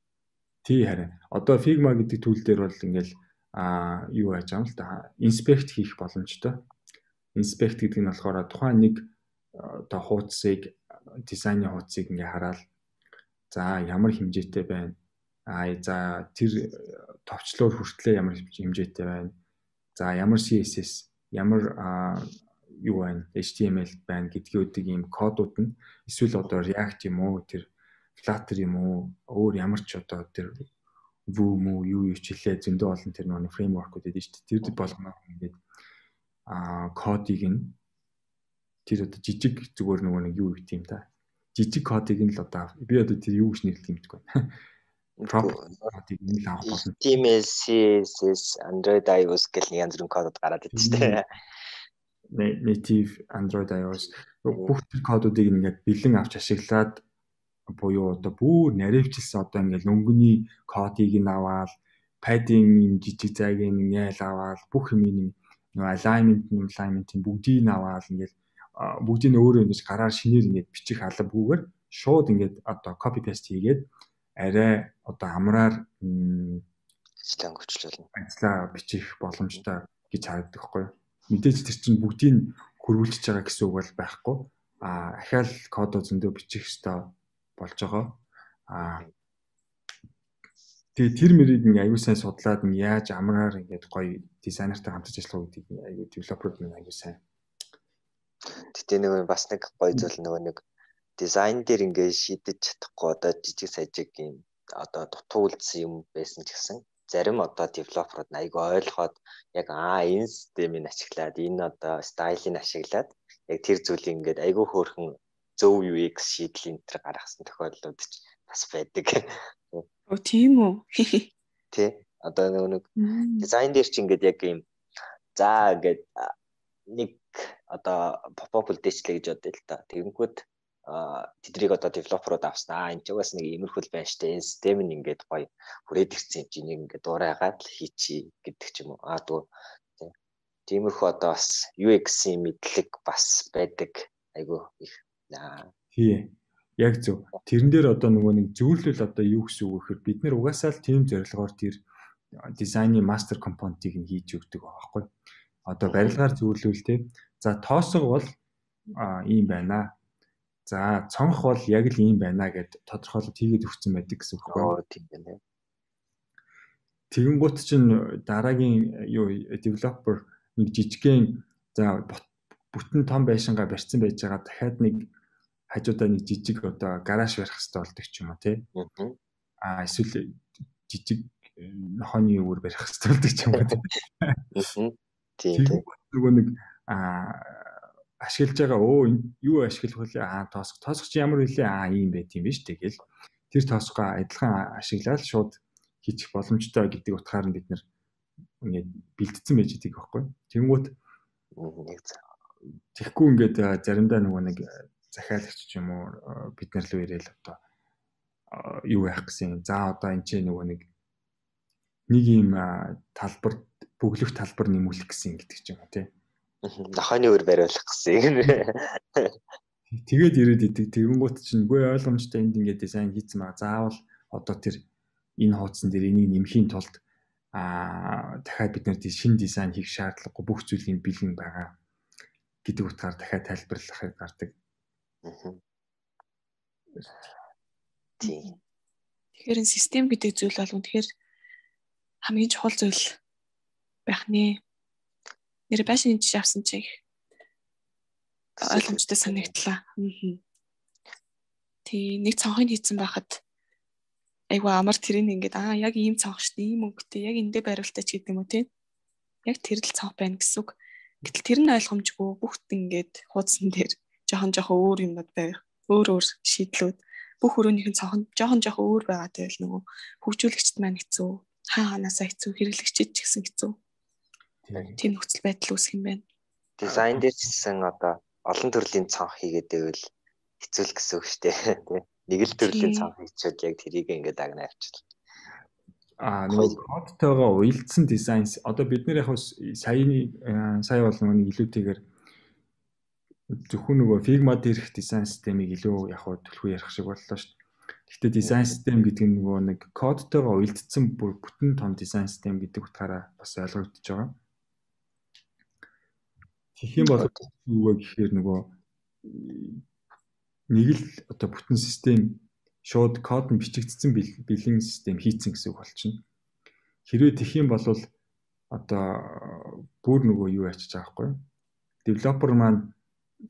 Тий харин. Одоо Figma гэдэг түүл дээр бол ингээл юу яаж байгаа юм л та инспект хийх боломжтой. Инспект гэдэг нь болохоор тухайн нэг одоо хуудсыг дизайны хуудсыг ингээ хараад за ямар хэмжээтэй байна. За тэр товчлуур хүртлээр ямар хэмжээтэй байна. За ямар CSS, ямар юу байна, HTML байна гэдгийгүүдийг ийм кодууд нь эсвэл одоо React юм уу, тэр Flutter юм уу, өөр ямар ч одоо тэр Vue юм уу, юу хичээлээ зөндөө олон тэр нэг фреймворкууд байдаг шүү дээ. Тэр болгоно ингээд кодыг нь тэр одоо жижиг зүгээр нөгөө нэг юу гэх юм та. Жижиг кодыг нь л одоо би одоо тэр юу гэж нэрлэх юм бэ? Кодыг нь л авах болно. HTML, CSS, Android, iOS гэх нэг янз бүрийн кодууд гараад идэв шүү дээ. Native Android, iOS бүх тэр кодуудыг ингээд бэлэн авч ашиглаад буюу одоо бүр наривчлсан одоо ингээд өнгөний кодыг нь аваад padding жижиг зайг нь яал аваад бүх юм нөгөө alignment бүгдийг нь аваад ингээд бүгдийг нь өөрөө ингэж гараар шинээр ингээд бичих албагүйгээр шууд ингээд одоо copy paste хийгээд арай одоо амраар ажиллаа хөгжүүлнэ. Ажиллаа бичих боломжтой гэж харагддаг байхгүй юу? Мэдээж тэр чинь бүгдийг нь хөрвүүлж байгаа гэсэн үг бол байхгүй. Ахаал кодоо зөндөө бичих ёстой болж байгаа. Тэгээ тэр мөрийг ингээ аюу сайн судлаад нь яаж амраар ингээд гоё дизайнертай хамтарч ажиллах гэдэг аюу девелоперууд нь аюу сайн. Тэгтээ нөгөө бас нэг гоё зүйл нөгөө нэг дизайн дээр ингээд шийдэж чадахгүй одоо жижиг сажиг юм одоо дутуулсан юм байсан ч гэсэн зарим одоо девелоперууд айгүй ойлгоод яг энэ системийг ашиглаад энэ одоо стайлыг ашиглаад яг тэр зүйлийг ингээд айгүй хөөрхөн зөв UX шийдэл энэ төр гаргасан тохиолдлууд ч бас байдаг. Оо тийм үү. Тий. Одоо нэг дизайн дээр чи ингээд яг юм за ингээд нэг одоо pop-up үлдээчлээ гэж бодъё л та. Тэгэнгүүт тэдрийг одоо девелоперууд авснаа. Энэ ч угаас нэг иймэрхүү байна штэ. Энэ систем нь ингээд гоё хүрээд ирсэн юм чинь нэг ингээд дуурайгаад л хийчи гэдэг ч юм уу. Тэгвэл тиймэрхүү одоо бас UX-ийн мэдлэг бас байдаг. Айгу их. Тий. Яг зөв. Тэрэн дээр одоо нөгөө нэг зөвлөл одоо юу гэсэн үг гэхээр бид нэр угаасаа л team зорилгоор тэр дизайны мастер компонентыг нь хийж өгдөг байхгүй. Одоо барилгаар зөвлөвөл те. За тоосго бол ийм байна. За цонх бол яг л ийм байна гэд тодорхойлолт хийгээд өгсөн байдаг гэсэн үг байна. Тийм байна. Тэгэнгუთ чинь дараагийн юу девелопер нэг жижигхэн за бүтэн том байшингаа барьсан байж байгаа дахиад нэг хажуудаа нэг жижиг одоо гараж барих хэрэгтэй болдог ч юм уу тий. Эсвэл жижиг нохооны үүр барих хэрэгтэй болдог ч юм уу тий. Тийм. Нөгөө нэг ашиглаж байгаа юу ашиглах вэ? Тоосго чи ямар хэлээ? Ийм байт юм биш тэгэл тэр тоосгоо адилхан ашиглаад шууд хийчих боломжтой гэдэг утгаар нь бид нэр ингээд бэлдсэн байж байгаа байхгүй. Тэнгүүт тэгэхгүй ингээд заримдаа нөгөө нэг захиалагч ч юм уу бид нар л ирээл одоо юу яах гэсэн. За одоо энэ ч нөгөө нэг ийм талбар бөглөх талбар нэмүүлэх гэсэн гэдэг ч юм уу тий. Нохооны өөр бариулах гэсэн. Тэгээд ирээд идэг. Тэгэнгუთ чинь үгүй ойлгомжтой энд ингээд дизайн хийцэн байгаа. Заавал одоо тэр энэ хуудсан дээр энийг нэмхийн тулд дахиад бид нар шинэ дизайн хийх шаардлагагүй бүх зүйлийн бэлэн байгаа гэдэг утгаар дахиад тайлбарлахыг гардаг. Тийм. Тэгэхээр энэ систем гэдэг зүйл бол үнэхээр хамгийн чухал зүйл байх нэ. Нэр байшин жишээ авсан чи их ойлгомжтой санагдлаа. Тий, нэг цонхыг хийцэн байхад айгу амар тэрийг ингээд яг ийм цонх шүү дээ, ийм өнгөтэй, яг эндээ байруултаа ч гэдэг юм уу тий. Яг тэр л цонх байна гэсэн үг. Гэтэл тэр нь ойлгомжгүй бүгд ингээд хуудсан дээр жоохон өөр юмнууд байх. Өөр шийдлүүд бүх өрөөнийх нь цонх жоохон өөр байгаа тэгэл нөгөө хөгжүүлэгчд маань хэцүү, хаанаасаа хэцүү, хэрэглэгчид ч гэсэн хэцүү. Тийм нөхцөл байдал үүсэх юм байна. Дизайн дээр ч гэсэн одоо олон төрлийн цонх хийгээд байвал хэцүү л гэсэн үг шүү дээ. Нэг л төрлийн цонх хийчихвэл яг тэрийг ингээд дагнаа авчихлаа. Нөгөө кодтойгоо уялдсан дизайн одоо бид нэр яг сая бол нөгөө илүүтэйгээр зөвхөн нөгөө Figma дээрх дизайн системийг илүү яг төлхөө ярих шиг боллоо шүү дээ. Гэхдээ дизайн систем гэдэг нь нөгөө нэг кодтойгоо уялдсан бүтэн том дизайн систем гэдэг утгаараа бас ойлгогдож байгаа. Тэгэх юм бол юу вэ гэхээр нөгөө нэг л одоо бүтэн систем шууд код нь бичигдсэн бэлэн систем хийцэн гэсэн үг болчихно. Хэрвээ тэгэх юм бол одоо бүр нөгөө юу ячиж байгаа байхгүй. Девелопер маань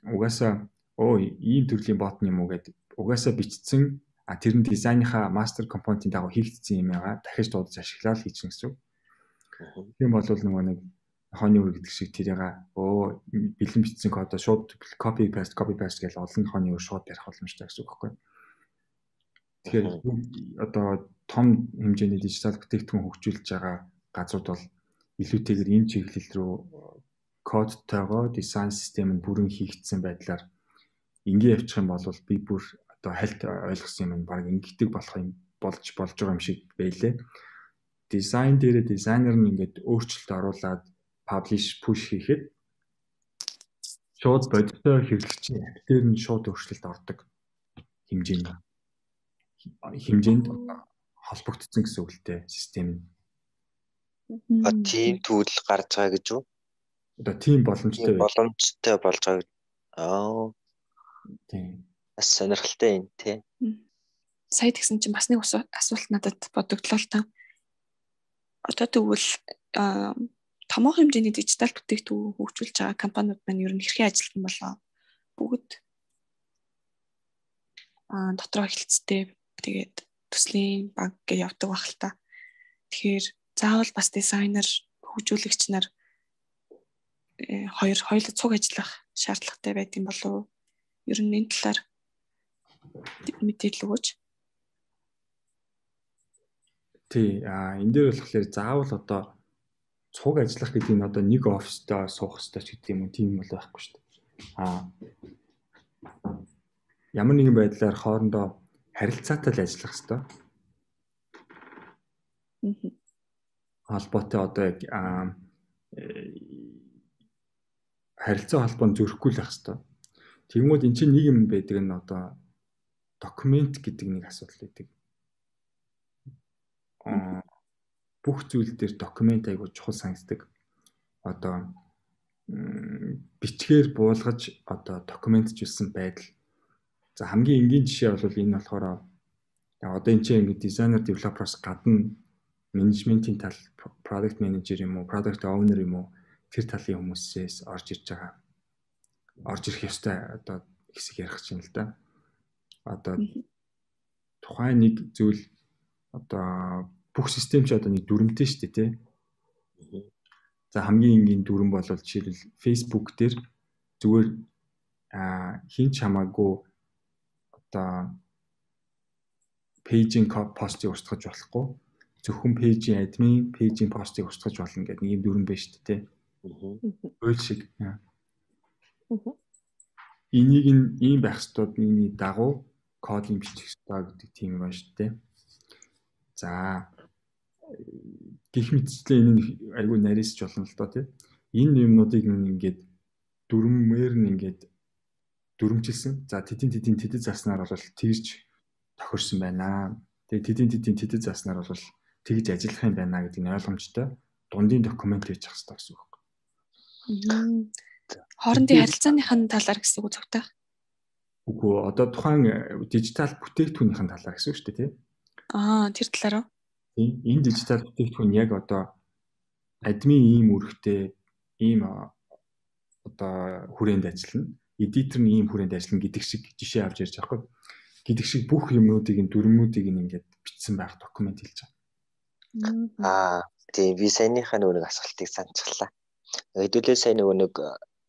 угаасаа ийм төрлийн бот юм уу гэдэг угаасаа бичсэн тэр нь дизайныхаа мастер компонентийн дагуу хийгдсэн юм яагаад дахиж дуудаж ашиглаад хийчихнэ гэсэн үг. Тийм бол нөгөө нэг нохооны үр гэдэг шиг тэрийг бэлэн бичсэн кодоо шууд copy paste гэж олон нохооны үр шууд барих боломжтой гэсэн үг байхгүй. Тэгэхээр одоо том хэмжээний дижитал бүтээгдэхүүн хөгжүүлж байгаа газрууд бол илүүтэйгээр энэ чиглэл рүү кодтойгоо дизайн систем нь бүрэн хийгдсэн байдлаар ингээ явчих юм бол би бүр одоо хальт ойлгосон юм баг ингэдэг болж байгаа юм шиг байлээ. Дизайн дээр дизайнер нь ингээд өөрчлөлт оруулаад publish push хийхэд шууд бодиттой хэрэглэгчийн апп дээр нь шууд өөрчлөлт ордог хэмжээнд холбогдсон гэсэн үг л дээ систем нь. Тийм түүл гарч байгаа гэж үү? Одоо тийм боломжтой болж байгаа. Тийм. Бас сонирхолтой юм тий. Сая тэгсэн чинь бас нэг асуулт надад бодогдлоо л та. Одоо тэгвэл томоохон хэмжээний дижитал бүтээгдэхүүн хөгжүүлж байгаа компаниуд маань ер нь хэрхэн ажилтан болоо? Бүгд дотроо эхэлцтэй тэгээд төслийн банк гэж явдаг байх л та. Тэгэхээр заавал бас дизайнер, хөгжүүлэгч нар хоёулаа цуг ажиллах шаардлагатай байдсан болов уу? Ер нь энэ талаар мэдээлэл өгөөч. Тий, энэ дээр болохоор заавал одоо цуг ажиллах гэдэг нь одоо нэг оффистаа суух хэрэгтэй ч гэдэг юм уу, тийм бол байхгүй шүү дээ. Ямар нэгэн байдлаар хоорондоо харилцаатай л ажиллах хэрэгтэй. Холбоотой одоо яг харилцаа холбоо зөрөхгүй л байх хэрэгтэй. Тэгмүүд эн чинь нэг юм байдаг нь одоо документ гэдэг нэг асуудал байдаг. Бүх зүйл дээр документ айгуу чухал санагддаг. Одоо бичгээр буулгаж одоо документжүүлсэн байдал. За хамгийн энгийн жишээ бол энэ болохоор одоо энэ чинь ингэ дизайнер девелопероос гадна менежментийн тал, product manager юм уу, product owner юм уу, тэр талын хүмүүсээс орж ирэх ёстой одоо хэсэг ярих чинь л да. Одоо тухайн нэг зүйл одоо бүх систем ч одоо нэг дүрмтэй шүү дээ, тий. За хамгийн энгийн дүрм бол жишээлбэл Facebook дээр зүгээр хин ч хамаагүй одоо пэйжийн постыг устгаж болохгүй. Зөвхөн пэйжийн админ, пэйжийн постыг устгаж болно гэдэг нэг юм дүрм байна шүү дээ, тий. Ойл шиг. Энийг ийм байх ёстод миний дагуу кодын бичих ёстой гэдэг тийм байна шүү дээ. За гэх мэтчлээ энэ айгүй нарийсч болно л доо, тий. Энэ юмнуудыг ингээд дүрмээр нь ингээд дүрмжилсэн. За тэдэд заснаар бол тэгж тохирсон байна. Тэгээ тэдэд заснаар бол тэгж ажиллах юм байна гэдэг нь ойлгомжтой. Дундын документ хийж явах хэрэгтэй гэсэн үг. Хоорондын харилцааныхын талаар гэсэн үг зөвхөн. Үгүй одоо тухайн дижитал бүтээгдэхүүнийхэн талаар гэсэн үг шүү дээ, тий. Тэр талаар уу? Тийм. Энэ дижитал бүтээгдэхүүн яг одоо админ ийм үүрэгтэй ийм одоо хүрээнд ажиллана. Эдитер нь ийм хүрээнд ажиллана гэдэг шиг жишээ авч ярьж байгаа хгүй. Гэдэг шиг бүх юмнуудыг дүрмүүдийг ингээд бичсэн байх документ хэлж байгаа. Тийм. Би саяныхаа нэг асуултыг санацглаа. Хэдүүлээ сая нэг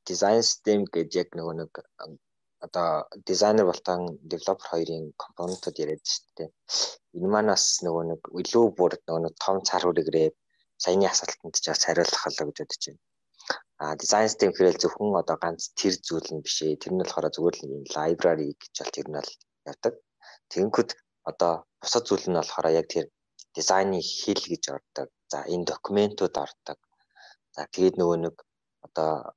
design system гэж яг нэг одоо дизайнер болон девелопер хоёрын компонентууд яриад шүү дээ. Энэ манаас нэг илүү бүр нэг том цар хүрээлгэрээ саяны асуултанд ч бас хариулах болоо гэж бодож байна. Design system гэхэл зөвхөн одоо ганц тэр зүйл нь биш ээ. Тэр нь болохоор зүгээр л нэг library гэж бол тэр нь бол явдаг. Тэгэнгүүт одоо бусад зүйл нь болохоор яг тэр дизайны хэл гэж ордог. За энэ документууд ордог. За тэгээд нэг одоо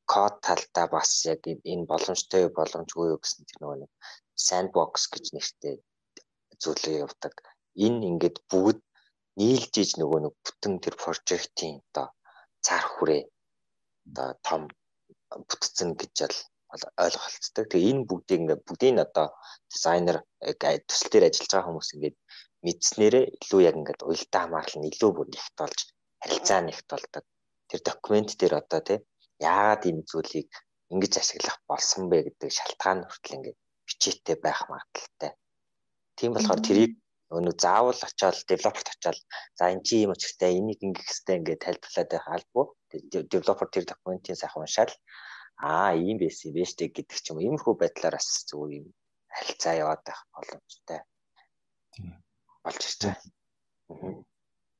код талдаа бас яг энэ боломжтой боломжгүй юу гэсэн тэр нэг sandbox гэж нэртэй зүйлээ явуулдаг. Энэ ингээд бүгд нийлж иж нэг бүтэн тэр прожектын одоо цар хүрээ одоо том бүтцэн гэж бол ойлголцдог. Тэгээ энэ бүгдийг одоо дизайнер төсөл дээр ажиллаж байгаа хүмүүс ингээд мэдснээрээ илүү яг ингээд уялдаа хамаарлал нь илүү бүр нэгт болж харилцаа нэгт болдог. Тэр документ дээр одоо тий яагаад энэ зүйлийг ингэж ашиглах болсон бэ гэдэг шалтгаан хүртэл ингээд бичээтэй байх магадaltaй. Тийм болохоор тэрийг заавал очиод девелоперт очиод за энэ чи юм учиртай энийг ингэх хэрэгтэй ингээд тайлбарлаад байх албагүй. Девелопер тэр документын сайхан уншаал ийм байсан юм биш үү гэдэг ч юм уу. Иймэрхүү байдлаар бас зүгээр юм харилцаа яваад байх боломжтой. Тийм. Болж ирж байгаа.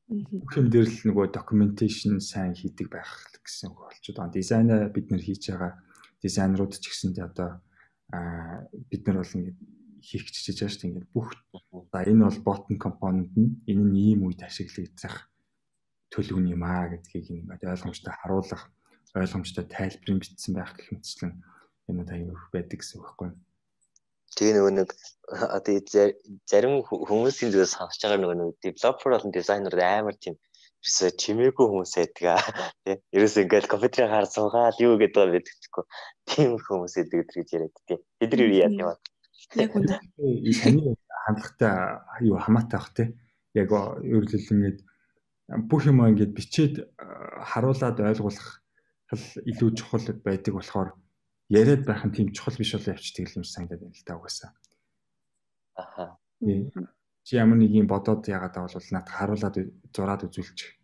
Бүх юм дээр л нөгөө documentation сайн хийдэг байх гэсэн үг болчиход байна. Дизайнаа бид нэр хийж байгаа дизайнерууд ч гэсэндээ одоо бид нар бол ингээд хийх гэж байгаа шүү дээ. Ингээд бүх за энэ бол bottom component нь энэ нь ийм үед ашиглагдах төлөв юм гэдгийг ингээд ойлгомжтой харуулах, ойлгомжтой тайлбарын бичсэн байх гэх мэтчлэн юмуд аюул байдаг гэсэн үг байхгүй юу? Тэгээ нэг одоо зарим хүмүүсийн зүгээр сонсож байгаа нэг девелопер болон дизайнер амар тийм ерөөсөө чимээгүй хүмүүс байдаг тий. Ерөөсөө ингээд компьютерээр хар суугаад юу гэдэг байгаа байдаг чгүй. Тийм хүмүүс байдаг гэж яриад тий. Бид нар юу яа юм бэ? Яг үнэ. Таны хандлагатай юу хамаатай бах тий. Яг өөрөлдөл ингээд бүх юм ингээд бичээд харуулад ойлгуулах илүү чухал байдаг болохоор яриад байх нь тийм чухал биш болоо явчихдаг юм санагдаад байна л да угаасаа. Аха. Чи ямар нэг юм бодоод яагаад байгаа бол надад харуулад зураад үзүүлчих.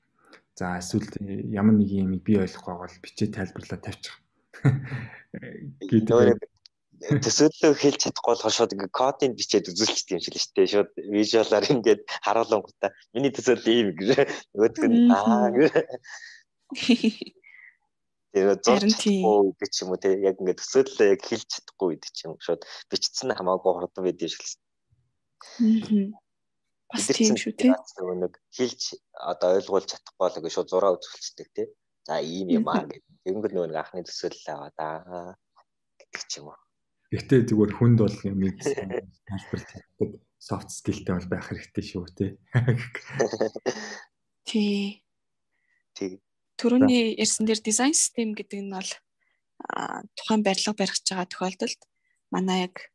За эсвэл ямар нэг юм би ойлгохгүй бол бичээ тайлбарлаад тавьчих. Нөгөө төсөөллөө хэлж чадахгүй болохоор шууд ингээ кодыг бичээд үзүүлчихдэг юм шиг л шүү дээ. Шууд вижуалаар ингээд харуулангуудаа миний төсөөлөл ийм гэж нөгөөдг нь гэж. Тэгээд зурж чадахгүй гэдэг ч юм уу те яг ингээд төсөөллөө яг хэлж чадахгүй гэдэг ч юм шууд бичсэн хамаагүй хурдан байдаг шиг л. Бас тийм шүү те. Нэг хэлж одоо ойлгуулж чадахгүй л ингээ шууд зураа үзүүлчихдэг те. За ийм юм аа гэдэг. Тэнгэр нөгөө анхны төсөөлөл аваа да гэдэг ч юм уу. Гэхдээ зүгээр хүнд бол нэг тайлбарлаж чаддаг soft skill-тэй бол байх хэрэгтэй шүү те. Тий. Түрүүний ярьсан дээр design system гэдэг нь бол тухайн барилга барих гэж байгаа тохиолдолд манай яг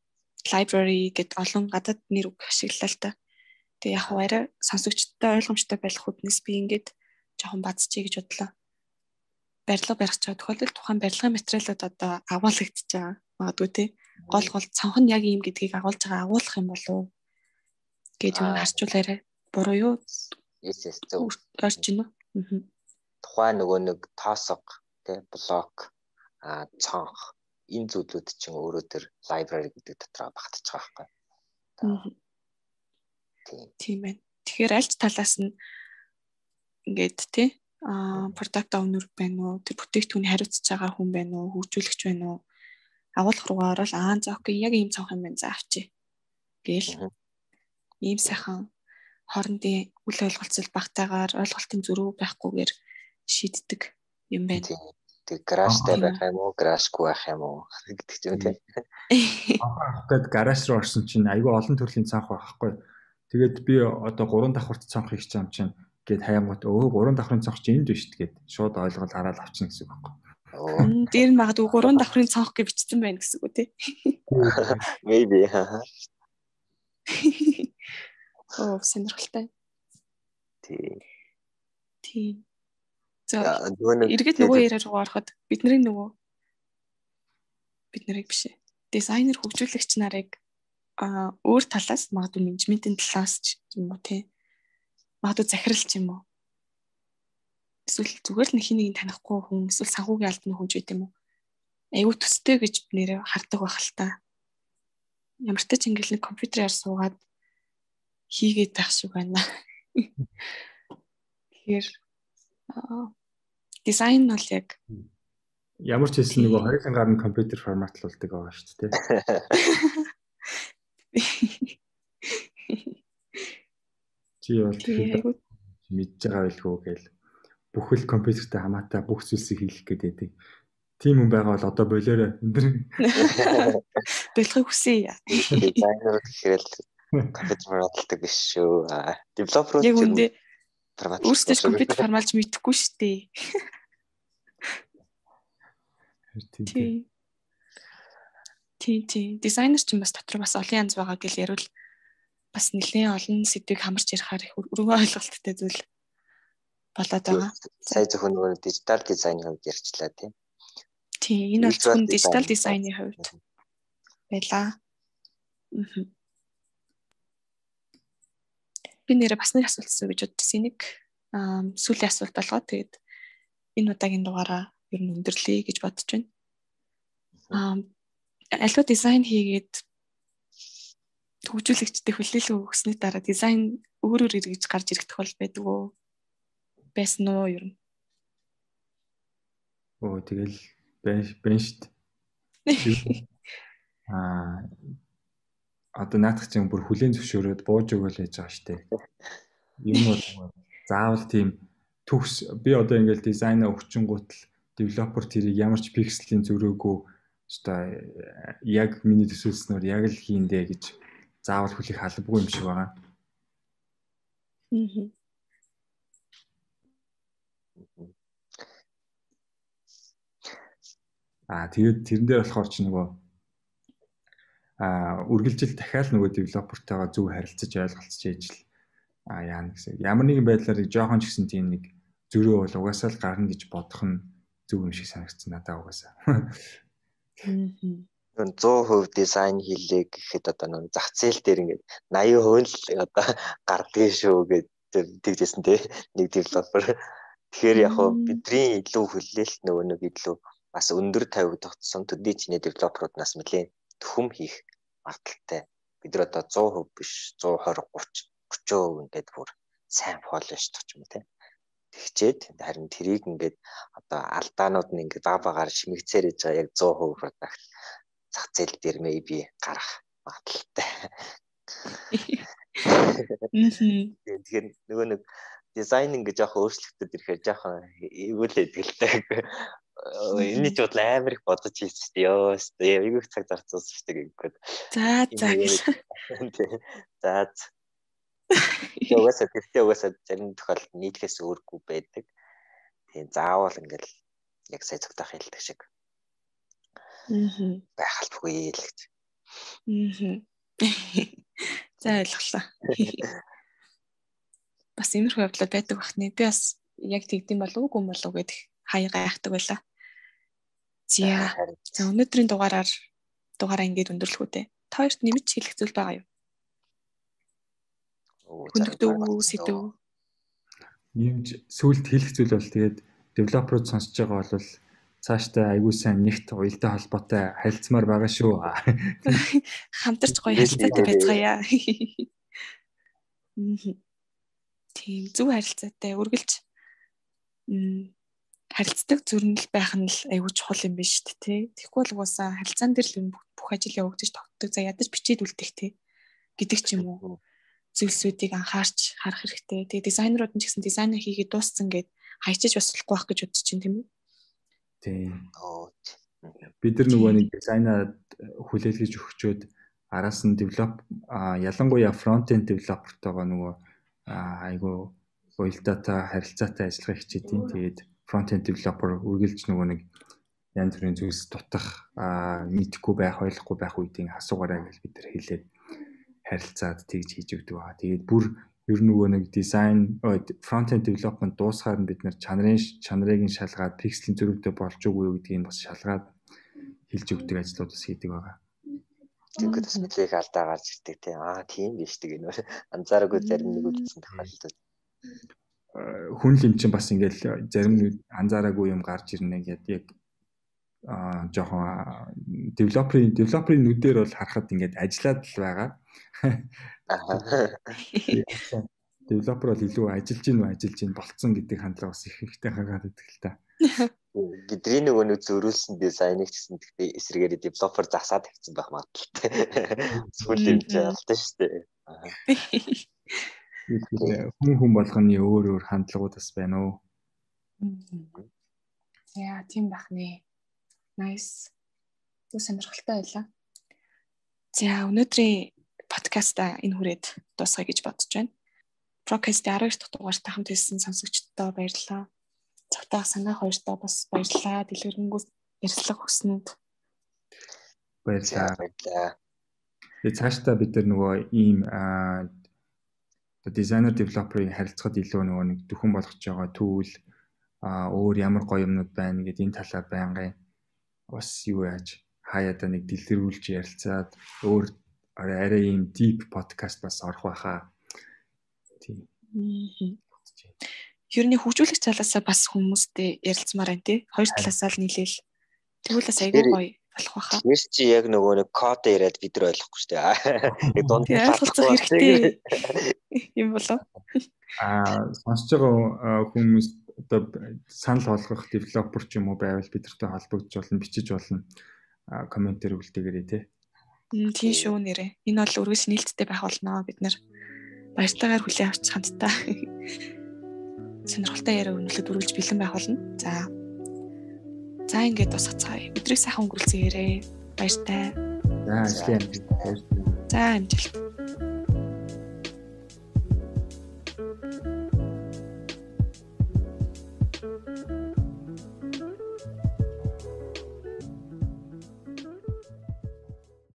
library гэдэг олон гадаад нэр үг ашиглалаа л та. Тэгээ яг арай сонсогчтой ойлгомжтой байх хүднээс би ингээд жоохон бацчихъя гэж бодлоо. Барилга барих гэж байгаа тохиолдолд тухайн барилгын материалууд одоо агуулгагдчихж байгаа. Магадгүй те. Гол цонх нь яг ийм гэдгийг агуулж байгаа агуулах юм болов гэж юу харьцуулаарай. Буруу юу? Yes зөв. Орчин үү? Тухайн нөгөө нэг тоосго те блок цонх энэ зүйлүүд чинь өөрөө тэр library гэдэг дотроо багтаж байгаа байхгүй. Тийм байна. Тэгэхээр аль ч талаас нь ингээд те product owner байна уу? Тэр бүтээгдэхүүний хариуцж байгаа хүн байна уу? Хөгжүүлэгч байна уу? Агуулах руугаа орол за окей яг ийм цонх юм байна за авчи гээл ийм сайхан хоорондын үл ойлголцол багтаагаар ойлголтын зөрүү байхгүйгээр шийддэг юм байна. Тэг гаражтай байх юм уу гаражгүй байх юм уу гэдэг ч юм тийм. Тэгээд гараж руу орсон чинь айгүй олон төрлийн цонх байхгүй. Тэгээд би одоо 3 давхурт цонх хийх юм чинь гээд хаянгууд 3 давхрын цонх чинь энд биш тэгээд шууд ойлголт хараад авчихна гэсэн үг байхгүй. Дээр нь магадгүй 3 давхрын цонх гэж бичсэн байна гэсэн үг тий. Maybe. Сонирхолтой. Тийм. За эргээд нөгөө яриа руу ороход бид нарыг биш ээ. Дизайнер хөгжүүлэгч нарыг өөр талаас магадгүй менежментийн талаас ч юм уу тий. Магадгүй захиралч юм уу. Эсвэл зүгээр л нэг хэнийг танихгүй хүн эсвэл санхүүгийн албаны хүн ч гэдэг юм уу. Айгуу төстэй гэж нэрээ хардаг байх л та. Ямар ч ч ингээл нэг компьютераар суугаад хийгээд байх шиг байна. Тэгэхээр дизайн бол яг ямар ч хэлсэн нөгөө хоёулын гарна компьютер форматлуулдаг байгаа шүү дээ. Чи бол мэдж байгаа байлгүй гээл бүхэл компьютертэй хамаатай бүх зүйлсийг хийх гэдэг. Тийм хүн байгаа бол одоо болоорой. Болохыг хүсье. Дизайнер гэхээр компьютер форматлдаг биш шүү. Девелопер яг үндэ өөрсдөө компьютер формалж мэдэхгүй шүү дээ. Тийм. Дизайнер ч бас дотор бас олон янз байгаа гэл ярил бас нэлээд олон сэдвийг хамарч ярихаар их өргөн ойлголттой зүйл болоод байгаа. Сая зөвхөн нөгөө дижитал дизайны хувьд ярьчлаа тийм. Тийм, энэ бол зөвхөн дижитал дизайны хувьд байлаа. Би нэрээ бас нэг асуулт асуу гэж бодсон нэг сүүлийн асуулт болгоо. Тэгээд энэ удаагийн дугаараа ер нь өндөрлөе гэж бодож байна. Аливаа дизайн хийгээд хөгжүүлэгчтэй хүлээлт өгсөний дараа дизайн өөрөөр эргэж гарч ирэх тохиол байдаг уу? Байсан уу ер нь? Тэгэл байна шүү дээ. Одоо наадах чинь бүр хүлээн зөвшөөрөөд бууж өгөөл яаж байгаа шүү дээ. Юм бол заавал тийм төгс би одоо ингээл дизайнаа өгчингуутл девелопер тэрийг ямар ч пикселийн зөрөөгүй одоо яг миний төсөөлснөөр яг л хийндэ гэж заавал хүлээх албагүй юм шиг байгаа. Тэгээд тэрэн дээр болохоор чи нөгөө үргэлжил дахиад нөгөө девелопертойгоо зөв харилцаж ойлголцож ижил яана гэсэн. Ямар нэгэн байдлаар жоохон ч гэсэн тийм нэг зөрөө бол угаасаа л гарна гэж бодох нь зөв юм шиг санагдсан надад угаасаа. 100% дизайн хийлээ гэхэд одоо нэг зах зээл дээр ингээд 80% л одоо гардыг шүү гэдэг тэгжсэн тий нэг девелопер. Тэгэхээр яг хоо бидний илүү хүлээлт нэг илүү бас өндөр тавигдах тусам төдий чиний девелоперууднаас нэлээд төхөм хийх магадaltaй. Бид нар одоо 100% биш 120 30% ингээд бүр сайн полиш тох юм тий. Тэгчээд харин тэрийг ингээд одоо алдаанууд нь ингээд баагаар шимэгцээр иж байгаа яг 100% product зах зээл дээр maybe гарах магадaltaй. Тэгэхээр нөгөө нэг дизайн ингээд жоох өөрчлөгдөд ирэхээр жоох эвгүүлээд гэлтэй. Эний ч бодол амар их бодож хийсэн шүү дээ. Ёо өстэй эвгүйх цаг зарцуулсан шүү дээ гэхэд. За. Угаасаа зарим тохиолдолд нийтлээс өөргүй байдаг. Тийм заавал ингээл яг сая цогтойх хэлдэг шиг. Байх албагүй л гэж. За ойлголоо. Бас иймэрхүү явдлууд байдаг бахны. Би бас яг тэгдэм болов уу гүн болов гэдэг хаяа гайхдаг байлаа. За өнөөдрийн дугаараа ингээд өндөрлөх үү те. Та хоёрт нэмж хэлэх зүйл байгаа юу? Хүндэгдүү сэдв. Нэмж сүүлд хэлэх зүйл бол тэгээд девелоперууд сонсож байгаа бол цаашдаа аягүй сайн нэгт уялдаа холбоотой харилцмаар байгаа шүү. Хамтарч гоё харилцаатай байцгаая. Тийм зөв харилцаатай үргэлж харилцдаг зүрнэл байх нь л аягүй чухал юм биш үү те. Тэгэхгүй бол угаасаа харилцаан дээр л бүх ажил явагдаж тогтдог. За ядаж бичээд үлдэх те гэдэг ч юм уу. Зүйлсүүдийг анхаарч харах хэрэгтэй. Тэгээ дизайнерууд нь ч гэсэн дизайн хийгээд дууссан гэд хайчиж бас болохгүй байх гэж бодож чинь тийм үү? Тийм. Бид нар нөгөө нэг дизайнаа хүлээлгэж өгчөөд араас нь ялангуяа фронт-энд девелопертойгоо нөгөө айгу уялдаатай харилцаатай ажиллахыг хичээдیں۔ Тэгээд фронт-энд девелопер үргэлж нөгөө нэг янз бүрийн зүйлс дутах мэдхгүй байх, ойлгохгүй байх үедээ асуугаарай гэж бид нар хэлээд харилцаад тэгж хийж өгдөг байгаа. Тэгээд бүр ер нь нөгөө нэг дизайн фронт-энд девелопмент дуусгаар нь бид нар чанарыг нь шалгаад пикселийн зөрүүтэй болж үгүй гэдгийг бас шалгаад хэлж өгдөг ажлууд бас хийдэг байгаа. Тэгээд бас мэдлэг алдаа гарч ирдэг тийм. Тийм биш тийм нөр анзаараагүй зарим нэг үлдсэн тохиолдол. Хүн л юм чинь бас ингээл зарим нэг анзаараагүй юм гарч ирнэ гэдэг яг жоохон девелоперийн нүдээр бол харахад ингээд ажиллаад л байгаа. Девелопер бол илүү ажиллаж гин болцсон гэдэг хандлага бас их ихтэй хагаад байдаг л та. Бидний нөгөө зөрүүлсэн дизайныг гэсэн тэгтээ эсрэгээр девелопер засаад тавьсан байх магадaltaй. Сүүл юм чи алдсан шүү дээ. Хүн болгоны өөр хандлагууд бас байна уу? Яа, тийм байх нэ. Nice. Түр сонирхолтой байлаа. За өнөөдрийн подкаста энэ хүрээд дуусгая гэж бодож байна. Podcast 12 дахь дугаартай хамт хэлсэн сонсогчдод баярлалаа. Цогтойх санаа хоёртоо бас баярлалаа. Дэлгэрэнгүй ярилцлага өгсөнд баярлалаа. Тэгээд цаашдаа бид нар нөгөө ийм дизайнер девелоперыг харилцахад илүү нөгөө нэг дөхөн болгож байгаа түүл өөр ямар гоё юмнууд байна гэдэг энэ талаар байнгын бас юу яаж хаяада нэг дэлгэрүүлж ярилцаад өөр арай ийм deep podcast бас орох байхаа. Тийм. Ер нь хөгжүүлэгч талаасаа бас хүмүүстэй ярилцмаар байна тий. Хоёр талаасаа л нийлээл. Тэгвэл бас айгүй гоё болох байхаа. Тэрс чи яг нөгөө нэг код яриад бид нар ойлгохгүй шүү дээ. Дунд ойлголцох хэрэгтэй юм болов. Сонсож байгаа хүмүүс одоо санал болгох девелопер ч юм уу байвал бидэртэй холбогдож болно, бичиж болно. Комментээр үлдээгээрэй тий. Тийм шүү нэрээ. Энэ бол үргэлж нээлттэй байх болно. Бид нар баяртайгаар хүлээн авч хамтдаа сонирхолтой яриа өнөглөд үргэлж бэлэн байх болно. За ингээд тусгацгаая. Өдрийг сайхан өнгөрүүлцгээерэй. Баяртай. За ажлын За амжилт.